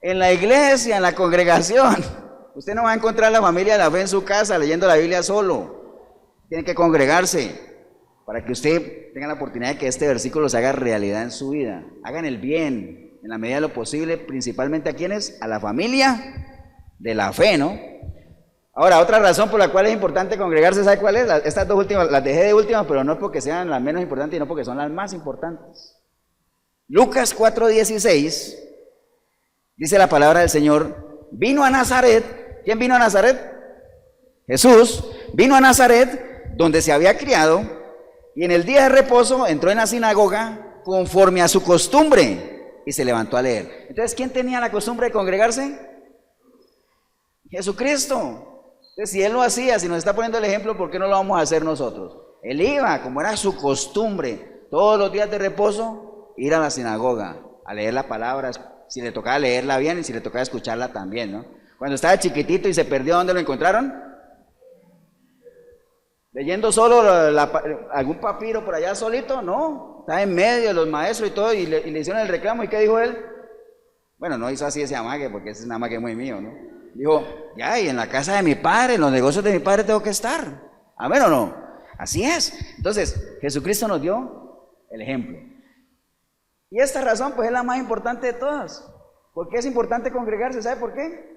En la iglesia, en la congregación. Usted no va a encontrar la familia de la fe en su casa leyendo la Biblia solo. Tiene que congregarse para que usted tenga la oportunidad de que este versículo se haga realidad en su vida. Hagan el bien en la medida de lo posible, principalmente a quienes, a la familia de la fe, ¿no? Ahora, otra razón por la cual es importante congregarse, ¿sabe cuál es? Estas dos últimas, las dejé de últimas, pero no es porque sean las menos importantes, sino porque son las más importantes. Lucas 4:16, dice la palabra del Señor, vino a Nazaret. ¿Quién vino a Nazaret? Jesús vino a Nazaret, donde se había criado, y en el día de reposo entró en la sinagoga conforme a su costumbre y se levantó a leer. Entonces, ¿quién tenía la costumbre de congregarse? Jesucristo. Entonces, si Él lo hacía, si nos está poniendo el ejemplo, ¿por qué no lo vamos a hacer nosotros? Él iba, como era su costumbre, todos los días de reposo, ir a la sinagoga, a leer la palabra, si le tocaba leerla bien y si le tocaba escucharla también, ¿no? Cuando estaba chiquitito y se perdió, ¿dónde lo encontraron? Leyendo solo algún papiro por allá solito, no, estaba en medio de los maestros y todo, y le hicieron el reclamo, ¿y qué dijo él? Bueno, no hizo así ese amague, porque ese es un amague muy mío, ¿no? Dijo, ya, y en la casa de mi padre, en los negocios de mi padre tengo que estar. ¿Amén o no? Así es. Entonces, Jesucristo nos dio el ejemplo. Y esta razón, pues, es la más importante de todas. ¿Por qué es importante congregarse? ¿Sabe por qué?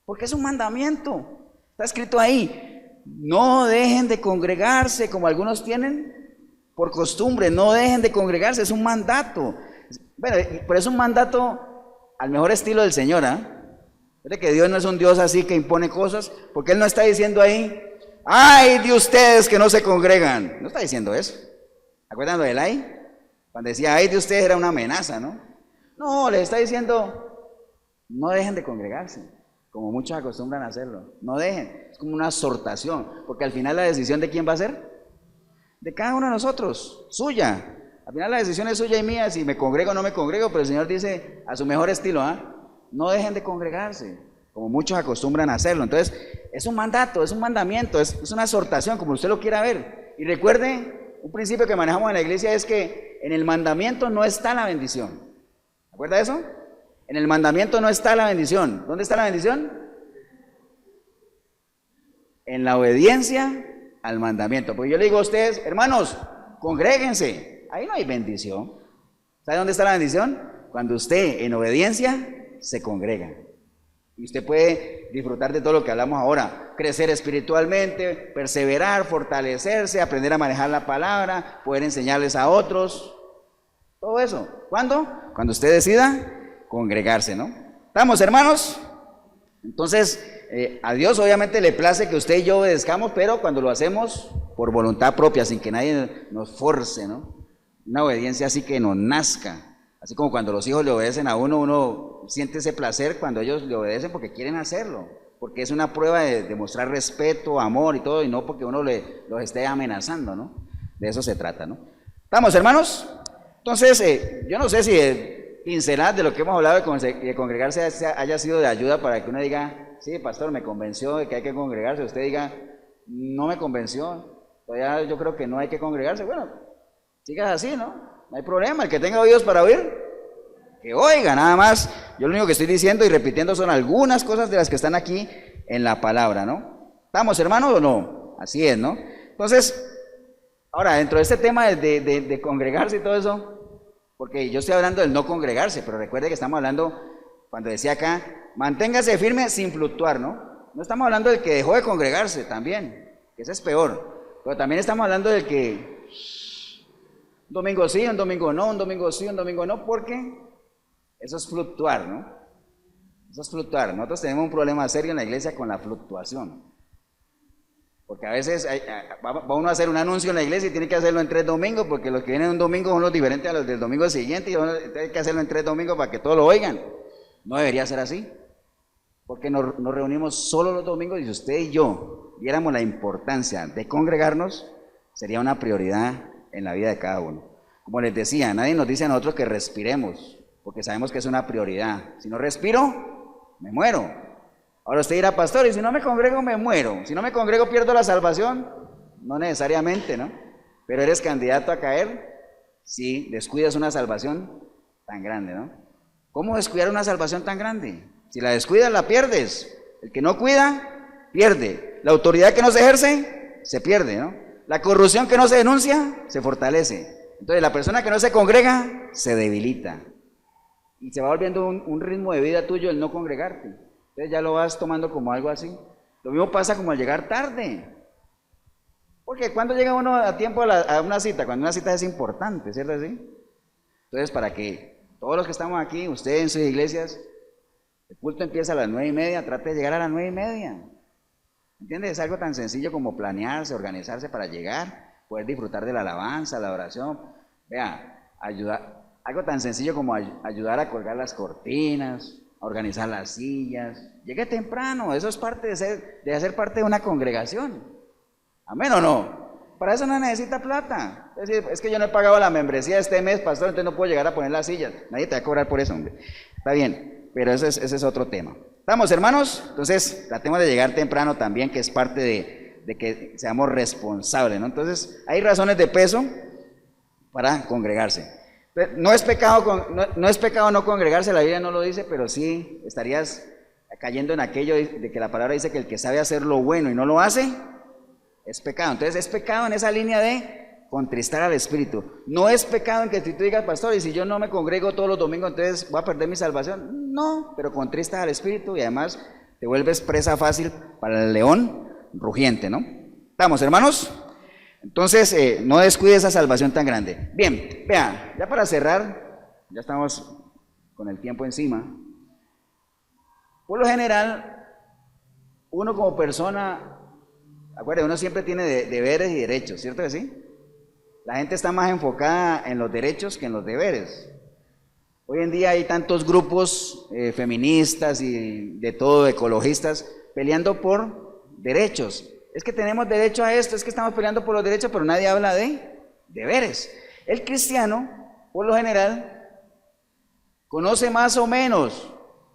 Porque es un mandamiento. Está escrito ahí, no dejen de congregarse como algunos tienen por costumbre, no dejen de congregarse, es un mandato. Bueno, pero es un mandato al mejor estilo del Señor, ¿ah? Fíjate que Dios no es un Dios así que impone cosas, porque Él no está diciendo ahí, ¡ay de ustedes que no se congregan! No está diciendo eso. ¿Acuerdan lo del ay? Cuando decía ¡ay de ustedes! Era una amenaza, ¿no? No, les está diciendo, no dejen de congregarse, como muchos acostumbran a hacerlo. No dejen, es como una exhortación, porque al final la decisión de quién va a ser, de cada uno de nosotros, suya. Al final la decisión es suya y mía, si me congrego o no me congrego, pero el Señor dice a su mejor estilo, ¿ah? No dejen de congregarse, como muchos acostumbran a hacerlo. Entonces, es un mandato, es un mandamiento, es una exhortación, como usted lo quiera ver. Y recuerde, un principio que manejamos en la iglesia es que en el mandamiento no está la bendición. ¿Recuerda de eso? En el mandamiento no está la bendición. ¿Dónde está la bendición? En la obediencia al mandamiento. Porque yo le digo a ustedes, hermanos, congréguense. Ahí no hay bendición. ¿Sabe dónde está la bendición? Cuando usted en obediencia se congrega. Y usted puede disfrutar de todo lo que hablamos ahora, crecer espiritualmente, perseverar, fortalecerse, aprender a manejar la palabra, poder enseñarles a otros, todo eso. ¿Cuándo? Cuando usted decida congregarse, ¿no? ¿Estamos, hermanos? Entonces, a Dios obviamente le place que usted y yo obedezcamos, pero cuando lo hacemos por voluntad propia, sin que nadie nos force, ¿no? Una obediencia así que nos nazca. Así como cuando los hijos le obedecen a uno, uno siente ese placer cuando ellos le obedecen porque quieren hacerlo, porque es una prueba de mostrar respeto, amor y todo, y no porque uno los esté amenazando, ¿no? De eso se trata, ¿no? ¿Estamos, hermanos? Entonces, yo no sé si pinceladas de lo que hemos hablado de congregarse haya sido de ayuda para que uno diga, sí, pastor, me convenció de que hay que congregarse, usted diga, no me convenció, todavía yo creo que no hay que congregarse. Bueno, sigas así, ¿no? No hay problema, el que tenga oídos para oír, que oiga, nada más. Yo lo único que estoy diciendo y repitiendo son algunas cosas de las que están aquí en la palabra, ¿no? ¿Estamos, hermanos, o no? Así es, ¿no? Entonces, ahora, dentro de este tema de congregarse y todo eso, porque yo estoy hablando del no congregarse, pero recuerde que estamos hablando, cuando decía acá, manténgase firme sin fluctuar, ¿no? No estamos hablando del que dejó de congregarse también, que ese es peor, pero también estamos hablando del que un domingo sí, un domingo no, un domingo sí, un domingo no, porque eso es fluctuar, ¿no? Eso es fluctuar. Nosotros tenemos un problema serio en la iglesia con la fluctuación. Porque a veces va uno a hacer un anuncio en la iglesia y tiene que hacerlo en 3 domingos, porque los que vienen un domingo son los diferentes a los del domingo siguiente, y hay que hacerlo en 3 domingos para que todos lo oigan. No debería ser así. Porque nos reunimos solo los domingos, y si usted y yo viéramos la importancia de congregarnos, sería una prioridad en la vida de cada uno. Como les decía, nadie nos dice a nosotros que respiremos, porque sabemos que es una prioridad. Si no respiro, me muero. Ahora usted dirá, pastor, y si no me congrego, me muero. Si no me congrego, pierdo la salvación. No necesariamente, ¿no? Pero eres candidato a caer si descuidas una salvación tan grande, ¿no? ¿Cómo descuidar una salvación tan grande? Si la descuidas, la pierdes. El que no cuida, pierde. La autoridad que no se ejerce, se pierde, ¿no? La corrupción que no se denuncia, se fortalece. Entonces la persona que no se congrega, se debilita. Y se va volviendo un ritmo de vida tuyo el no congregarte. Entonces ya lo vas tomando como algo así. Lo mismo pasa como al llegar tarde. Porque cuando llega uno a tiempo a una cita, cuando una cita es importante, ¿cierto así? Entonces para que todos los que estamos aquí, ustedes en sus iglesias, el culto empieza a las 9:30, trate de llegar a las 9:30. ¿Entiendes? Es algo tan sencillo como planearse, organizarse para llegar, poder disfrutar de la alabanza, la oración. Vea, algo tan sencillo como ayudar a colgar las cortinas, a organizar las sillas. Llegue temprano, eso es parte de hacer parte de una congregación. ¿Amén o no? Para eso no necesita plata. Es decir, es que yo no he pagado la membresía este mes, pastor, entonces no puedo llegar a poner las sillas. Nadie te va a cobrar por eso, hombre. Está bien, pero ese es otro tema. ¿Estamos, hermanos? Entonces, tratemos de llegar temprano también, que es parte de que seamos responsables, ¿no? Entonces, hay razones de peso para congregarse. No es pecado no congregarse, la Biblia no lo dice, pero sí estarías cayendo en aquello de que la palabra dice que el que sabe hacer lo bueno y no lo hace, es pecado. Entonces, es pecado en esa línea de contristar al Espíritu. No es pecado en que si tú digas, pastor, y si yo no me congrego todos los domingos, entonces voy a perder mi salvación. No, pero contristas al Espíritu y además Te vuelves presa fácil para el león rugiente, ¿no? ¿Estamos, hermanos? Entonces, no descuide esa salvación tan grande. Bien, vean, ya para cerrar, ya estamos con el tiempo encima. Por lo general, uno como persona, acuérdense, uno siempre tiene deberes y derechos, ¿cierto que sí? La gente está más enfocada en los derechos que en los deberes. Hoy en día hay tantos grupos feministas y de todo, ecologistas, peleando por derechos. Es que tenemos derecho a esto, es que estamos peleando por los derechos, pero nadie habla de deberes. El cristiano, por lo general, conoce más o menos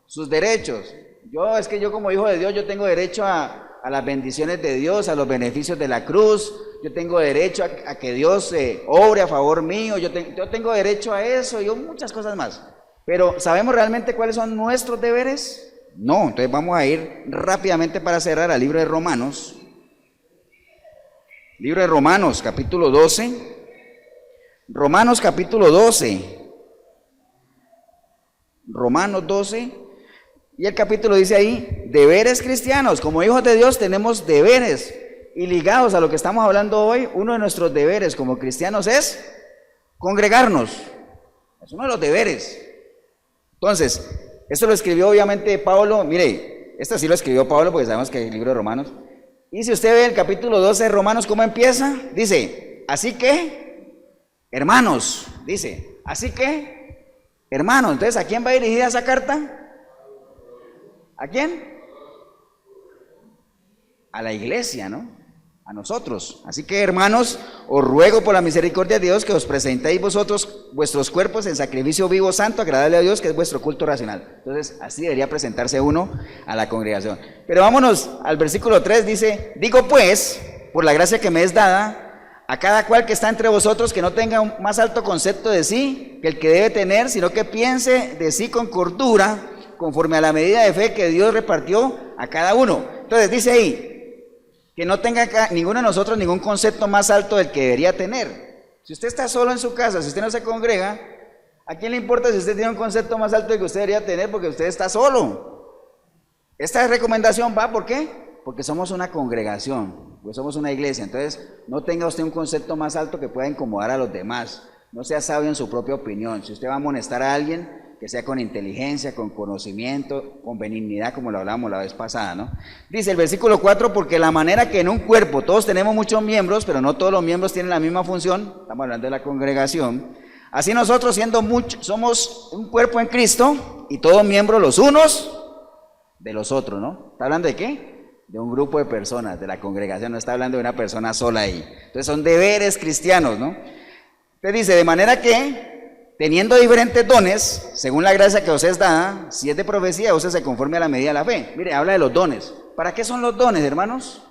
sus derechos. Yo como hijo de Dios, yo tengo derecho a las bendiciones de Dios, a los beneficios de la cruz, yo tengo derecho a que Dios obre a favor mío, yo tengo derecho a eso y muchas cosas más. Pero ¿sabemos realmente cuáles son nuestros deberes? No, entonces vamos a ir rápidamente para cerrar al libro de Romanos. Libro de Romanos, capítulo 12. Romanos, capítulo 12. Romanos 12. Y el capítulo dice ahí, deberes cristianos. Como hijos de Dios tenemos deberes. Y ligados a lo que estamos hablando hoy, uno de nuestros deberes como cristianos es congregarnos. Es uno de los deberes. Entonces, esto lo escribió obviamente Pablo. Mire, esto sí lo escribió Pablo porque sabemos que es el libro de Romanos. Y si usted ve el capítulo 12 de Romanos, ¿cómo empieza? Dice, así que, hermanos, dice, así que, hermanos. Entonces, ¿a quién va dirigida esa carta? ¿A quién? A la iglesia, ¿no? A nosotros. Así que, hermanos, os ruego por la misericordia de Dios que os presentéis vosotros vuestros cuerpos en sacrificio vivo, santo, agradable a Dios, que es vuestro culto racional. Entonces, así debería presentarse uno a la congregación. Pero vámonos al versículo 3, dice, digo pues, por la gracia que me es dada, a cada cual que está entre vosotros, que no tenga un más alto concepto de sí que el que debe tener, sino que piense de sí con cordura, conforme a la medida de fe que Dios repartió a cada uno. Entonces dice ahí, que no tenga ninguno de nosotros ningún concepto más alto del que debería tener. Si usted está solo en su casa, si usted no se congrega, ¿a quién le importa si usted tiene un concepto más alto del que usted debería tener? Porque usted está solo. Esta recomendación va, ¿por qué? Porque somos una congregación, pues somos una iglesia. Entonces, no tenga usted un concepto más alto que pueda incomodar a los demás. No sea sabio en su propia opinión. Si usted va a amonestar a alguien, que sea con inteligencia, con conocimiento, con benignidad, como lo hablamos la vez pasada, ¿no? Dice el versículo 4, porque la manera que en un cuerpo todos tenemos muchos miembros, pero no todos los miembros tienen la misma función, estamos hablando de la congregación, así nosotros siendo muchos, somos un cuerpo en Cristo, y todos miembros los unos de los otros, ¿no? ¿Está hablando de qué? De un grupo de personas, de la congregación, no está hablando de una persona sola ahí. Entonces son deberes cristianos, ¿no? Entonces dice, de manera que teniendo diferentes dones, según la gracia que os es dada, si es de profecía, usted se conforme a la medida de la fe. Mire, habla de los dones. ¿Para qué son los dones, hermanos?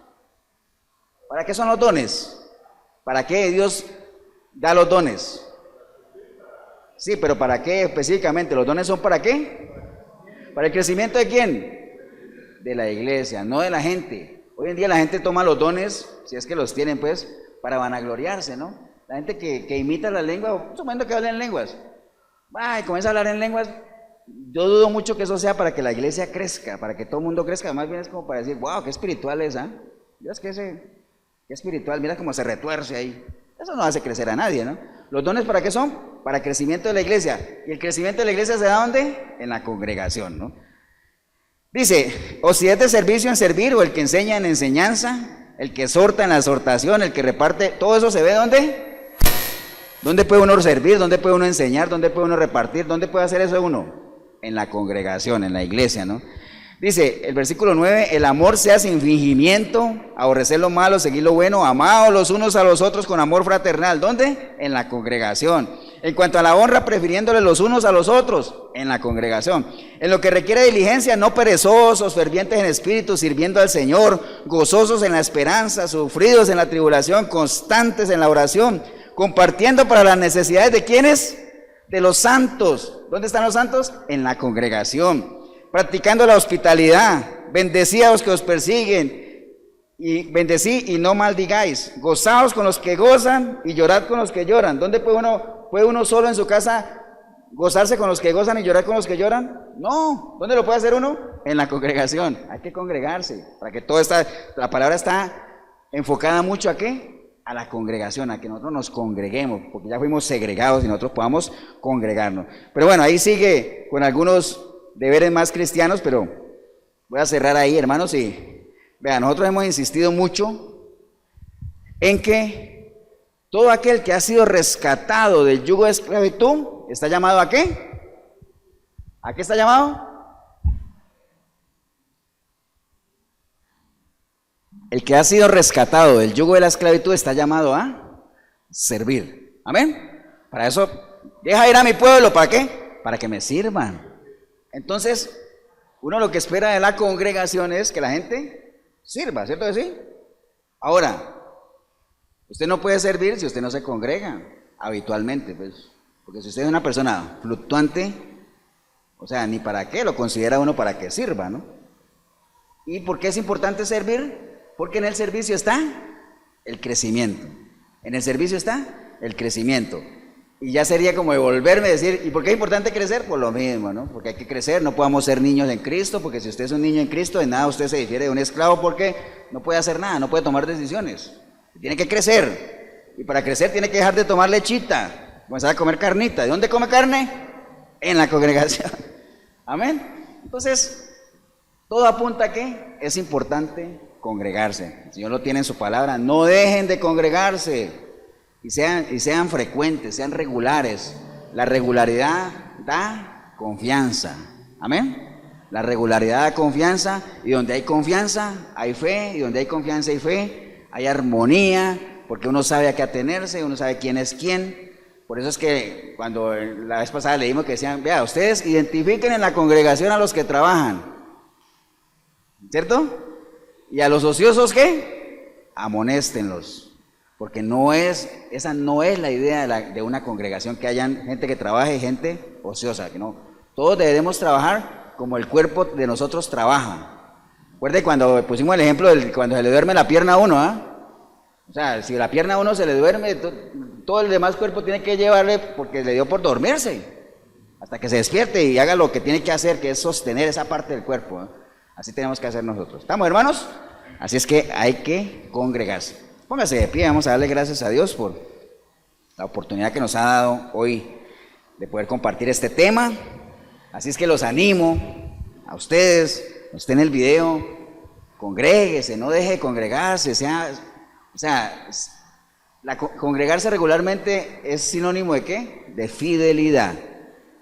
¿Para qué son los dones? ¿Para qué Dios da los dones? Sí, pero ¿para qué específicamente? ¿Los dones son para qué? ¿Para el crecimiento de quién? De la iglesia, no de la gente. Hoy en día la gente toma los dones, si es que los tienen, pues, para vanagloriarse, ¿no? La gente que imita la lengua, suponiendo que hablan en lenguas, y comienza a hablar en lenguas. Yo dudo mucho que eso sea para que la iglesia crezca, para que todo el mundo crezca. Más bien es como para decir, wow, qué espiritual es, ¿ah? Dios, qué espiritual, mira cómo se retuerce ahí. Eso no hace crecer a nadie, ¿no? ¿Los dones para qué son? Para crecimiento de la iglesia. ¿Y el crecimiento de la iglesia se da dónde? En la congregación, ¿no? Dice, o si es de servicio en servir, o el que enseña en enseñanza, el que exhorta en la exhortación, el que reparte, todo eso se ve ¿dónde? ¿Dónde puede uno servir? ¿Dónde puede uno enseñar? ¿Dónde puede uno repartir? ¿Dónde puede hacer eso uno? En la congregación, en la iglesia, ¿no? Dice el versículo 9, el amor sea sin fingimiento, aborrecer lo malo, seguir lo bueno, amados los unos a los otros con amor fraternal. ¿Dónde? En la congregación. En cuanto a la honra, prefiriéndole los unos a los otros, en la congregación. En lo que requiere diligencia, no perezosos, fervientes en espíritu, sirviendo al Señor, gozosos en la esperanza, sufridos en la tribulación, constantes en la oración, compartiendo para las necesidades de ¿quiénes? De los santos. ¿Dónde están los santos? En la congregación. Practicando la hospitalidad, bendecid a los que os persiguen, y bendecid y no maldigáis. Gozaos con los que gozan y llorad con los que lloran. ¿Dónde puede uno solo en su casa ¿Gozarse con los que gozan y llorar con los que lloran? No. ¿Dónde lo puede hacer uno? En la congregación. Hay que congregarse, para que la palabra está enfocada mucho ¿a qué? A la congregación, a que nosotros nos congreguemos, porque ya fuimos segregados y nosotros podamos congregarnos. Pero bueno, ahí sigue con algunos deberes más cristianos, pero voy a cerrar ahí, hermanos, y vean, nosotros hemos insistido mucho en que todo aquel que ha sido rescatado del yugo de esclavitud, ¿está llamado a qué? ¿A qué está llamado? El que ha sido rescatado del yugo de la esclavitud está llamado a servir. Amén. Para eso, deja ir a mi pueblo, ¿para qué? Para que me sirvan. Entonces, uno lo que espera de la congregación es que la gente sirva, ¿cierto que sí? Ahora, usted no puede servir si usted no se congrega habitualmente, pues, porque si usted es una persona fluctuante, o sea, ni para qué lo considera uno para que sirva, ¿no? ¿Y por qué es importante servir? Porque en el servicio está el crecimiento. En el servicio está el crecimiento. Y ya sería como devolverme y decir, ¿y por qué es importante crecer? Por lo mismo, ¿no? Porque hay que crecer, no podamos ser niños en Cristo, porque si usted es un niño en Cristo, de nada usted se difiere de un esclavo, porque no puede hacer nada, no puede tomar decisiones. Tiene que crecer. Y para crecer tiene que dejar de tomar lechita, comenzar a comer carnita. ¿De dónde come carne? En la congregación. Amén. Entonces, todo apunta a que es importante congregarse. El Señor lo tiene en su palabra. No dejen de congregarse y sean frecuentes, sean regulares. La regularidad da confianza. Amén. La regularidad da confianza, y donde hay confianza hay fe, y donde hay confianza y fe hay armonía, porque uno sabe a qué atenerse, uno sabe quién es quién. Por eso es que cuando la vez pasada leímos que decían, vea, ustedes identifiquen en la congregación a los que trabajan, ¿cierto? Y a los ociosos, ¿qué? Amonéstenlos, porque esa no es la idea de una congregación, que hayan gente que trabaje y gente ociosa, que no. Todos debemos trabajar como el cuerpo de nosotros trabaja. Recuerde cuando pusimos el ejemplo de cuando se le duerme la pierna a uno, ¿ah? O sea, si la pierna a uno se le duerme, todo el demás cuerpo tiene que llevarle, porque le dio por dormirse, hasta que se despierte y haga lo que tiene que hacer, que es sostener esa parte del cuerpo, ¿eh? Así tenemos que hacer nosotros. ¿Estamos, hermanos? Así es que hay que congregarse. Póngase de pie, vamos a darle gracias a Dios por la oportunidad que nos ha dado hoy de poder compartir este tema. Así es que los animo a ustedes, usted en el video, congréguese, no deje de congregarse, congregarse regularmente es sinónimo ¿de qué? De fidelidad.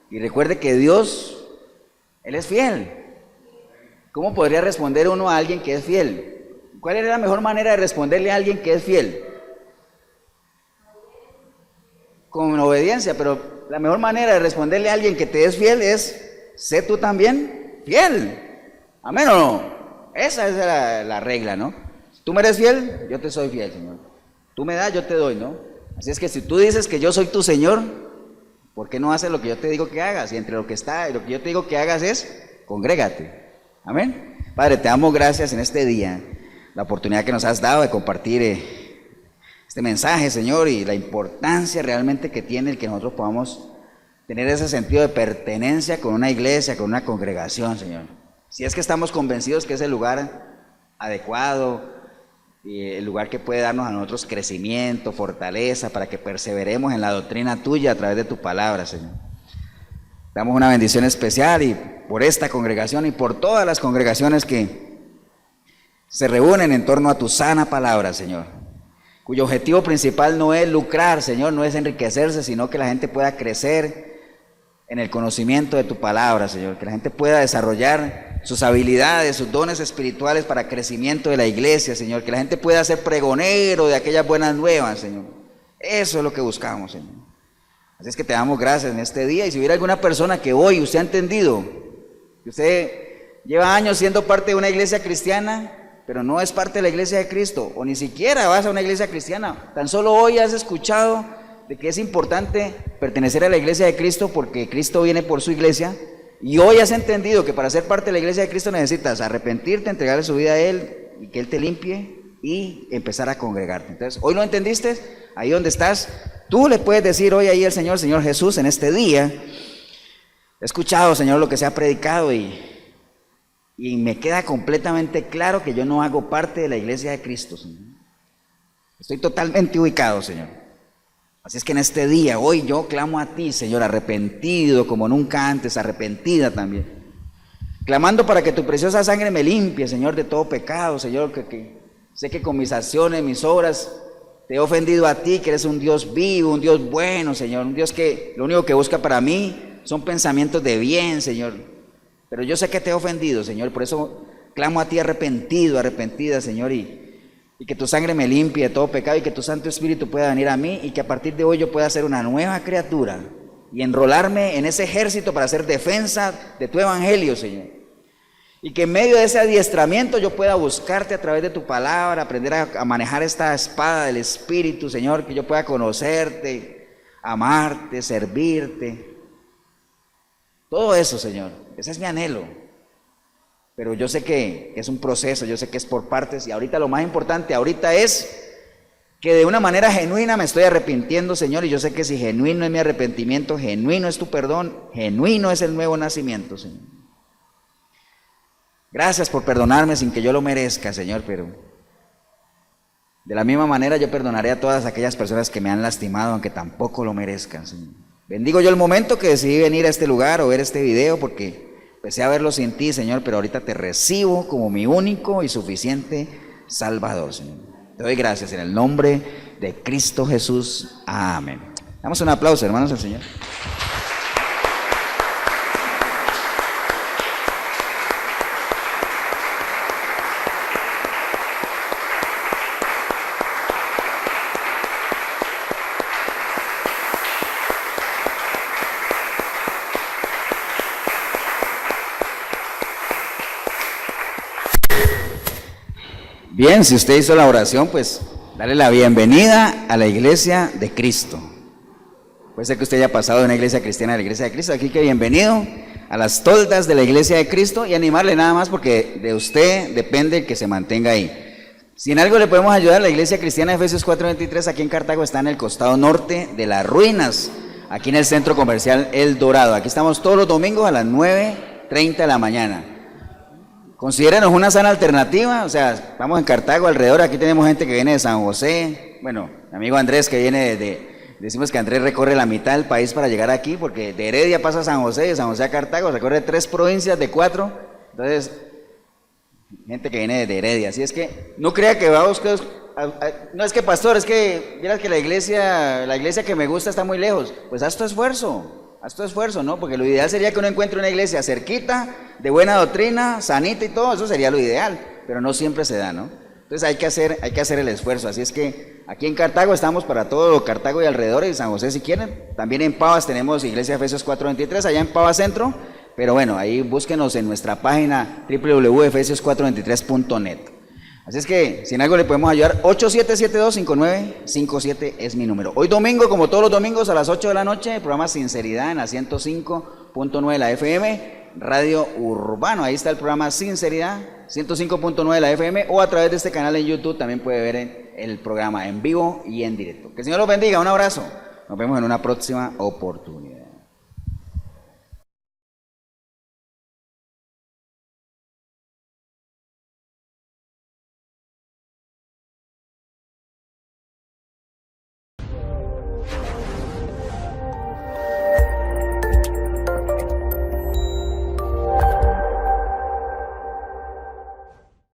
Y recuerde que Dios, Él es fiel. ¿Cómo podría responder uno a alguien que es fiel? ¿Cuál es la mejor manera de responderle a alguien que es fiel? Con obediencia, pero la mejor manera de responderle a alguien que te es fiel es, sé tú también fiel. ¿Amén o no? Esa es la regla, ¿no? Si tú me eres fiel, yo te soy fiel, Señor. Tú me das, yo te doy, ¿no? Así es que si tú dices que yo soy tu Señor, ¿por qué no haces lo que yo te digo que hagas? Y entre lo que está y lo que yo te digo que hagas es, congrégate. Amén. Padre, te damos gracias en este día, la oportunidad que nos has dado de compartir este mensaje, Señor, y la importancia realmente que tiene el que nosotros podamos tener ese sentido de pertenencia con una iglesia, con una congregación, Señor. Si es que estamos convencidos que es el lugar adecuado y el lugar que puede darnos a nosotros crecimiento, fortaleza, para que perseveremos en la doctrina tuya a través de tu palabra, Señor. Damos una bendición especial y por esta congregación y por todas las congregaciones que se reúnen en torno a tu sana palabra, Señor, cuyo objetivo principal no es lucrar, Señor, no es enriquecerse, sino que la gente pueda crecer en el conocimiento de tu palabra, Señor, que la gente pueda desarrollar sus habilidades, sus dones espirituales para crecimiento de la iglesia, Señor, que la gente pueda ser pregonero de aquellas buenas nuevas, Señor. Eso es lo que buscamos, Señor. Así es que te damos gracias en este día, y si hubiera alguna persona que hoy usted ha entendido que usted lleva años siendo parte de una iglesia cristiana, pero no es parte de la iglesia de Cristo, o ni siquiera vas a una iglesia cristiana, tan solo hoy has escuchado de que es importante pertenecer a la iglesia de Cristo porque Cristo viene por su iglesia, y hoy has entendido que para ser parte de la iglesia de Cristo necesitas arrepentirte, entregarle su vida a Él y que Él te limpie y empezar a congregarte. Entonces, hoy lo entendiste, ahí donde estás, tú le puedes decir hoy ahí al Señor, Señor Jesús, en este día, He escuchado, Señor, lo que se ha predicado y me queda completamente claro que yo no hago parte de la iglesia de Cristo, Señor. Estoy totalmente ubicado, Señor. Así es que en este día, hoy yo clamo a ti, Señor, arrepentido como nunca antes, arrepentida también. Clamando para que tu preciosa sangre me limpie, Señor, de todo pecado, Señor, que sé que con mis acciones, mis obras, te he ofendido a ti, que eres un Dios vivo, un Dios bueno, Señor, un Dios que lo único que busca para mí son pensamientos de bien, Señor. Pero yo sé que te he ofendido, Señor, por eso clamo a ti arrepentido, arrepentida, Señor, y que tu sangre me limpie de todo pecado y que tu Santo Espíritu pueda venir a mí y que a partir de hoy yo pueda ser una nueva criatura y enrolarme en ese ejército para hacer defensa de tu evangelio, Señor. Y que en medio de ese adiestramiento yo pueda buscarte a través de tu palabra, aprender a manejar esta espada del Espíritu, Señor, que yo pueda conocerte, amarte, servirte. Todo eso, Señor, ese es mi anhelo. Pero yo sé que es un proceso, yo sé que es por partes y ahorita lo más importante, ahorita es que de una manera genuina me estoy arrepintiendo, Señor, y yo sé que si genuino es mi arrepentimiento, genuino es tu perdón, genuino es el nuevo nacimiento, Señor. Gracias por perdonarme sin que yo lo merezca, Señor, pero de la misma manera yo perdonaré a todas aquellas personas que me han lastimado, aunque tampoco lo merezcan, Señor. Bendigo yo el momento que decidí venir a este lugar o ver este video, porque empecé a verlo sin ti, Señor, pero ahorita te recibo como mi único y suficiente Salvador, Señor. Te doy gracias en el nombre de Cristo Jesús. Amén. Damos un aplauso, hermanos, al Señor. Bien, si usted hizo la oración, pues dale la bienvenida a la iglesia de Cristo. Puede ser que usted haya pasado de una iglesia cristiana a la iglesia de Cristo, aquí que bienvenido a las toldas de la iglesia de Cristo y animarle nada más porque de usted depende que se mantenga ahí. Si en algo le podemos ayudar, la iglesia cristiana de Efesios 4:23 aquí en Cartago está en el costado norte de las ruinas, aquí en el centro comercial El Dorado. Aquí estamos todos los domingos a las 9:30 de la mañana. Considérenos una sana alternativa, o sea, estamos en Cartago alrededor, aquí tenemos gente que viene de San José, bueno, mi amigo Andrés que viene decimos que Andrés recorre la mitad del país para llegar aquí, porque de Heredia pasa a San José, de San José a Cartago, recorre 3 provincias de 4, entonces, gente que viene de Heredia, así es que no crea que va a buscar, no es que pastor, es que, mira que la iglesia que me gusta está muy lejos, pues haz tu esfuerzo, ¿no? Porque lo ideal sería que uno encuentre una iglesia cerquita, de buena doctrina, sanita y todo, eso sería lo ideal, pero no siempre se da, ¿no? Entonces hay que hacer el esfuerzo, así es que aquí en Cartago estamos para todo Cartago y alrededor, y San José si quieren, también en Pavas tenemos iglesia Efesios 4:23, allá en Pavas Centro, pero bueno, ahí búsquenos en nuestra página www.efesios423.net. Así es que, si en algo le podemos ayudar, 8772-5957 es mi número. Hoy domingo, como todos los domingos, a las 8 de la noche, el programa Sinceridad en la 105.9 de la FM, Radio Urbano. Ahí está el programa Sinceridad, 105.9 de la FM, o a través de este canal en YouTube también puede ver el programa en vivo y en directo. Que el Señor los bendiga, un abrazo. Nos vemos en una próxima oportunidad.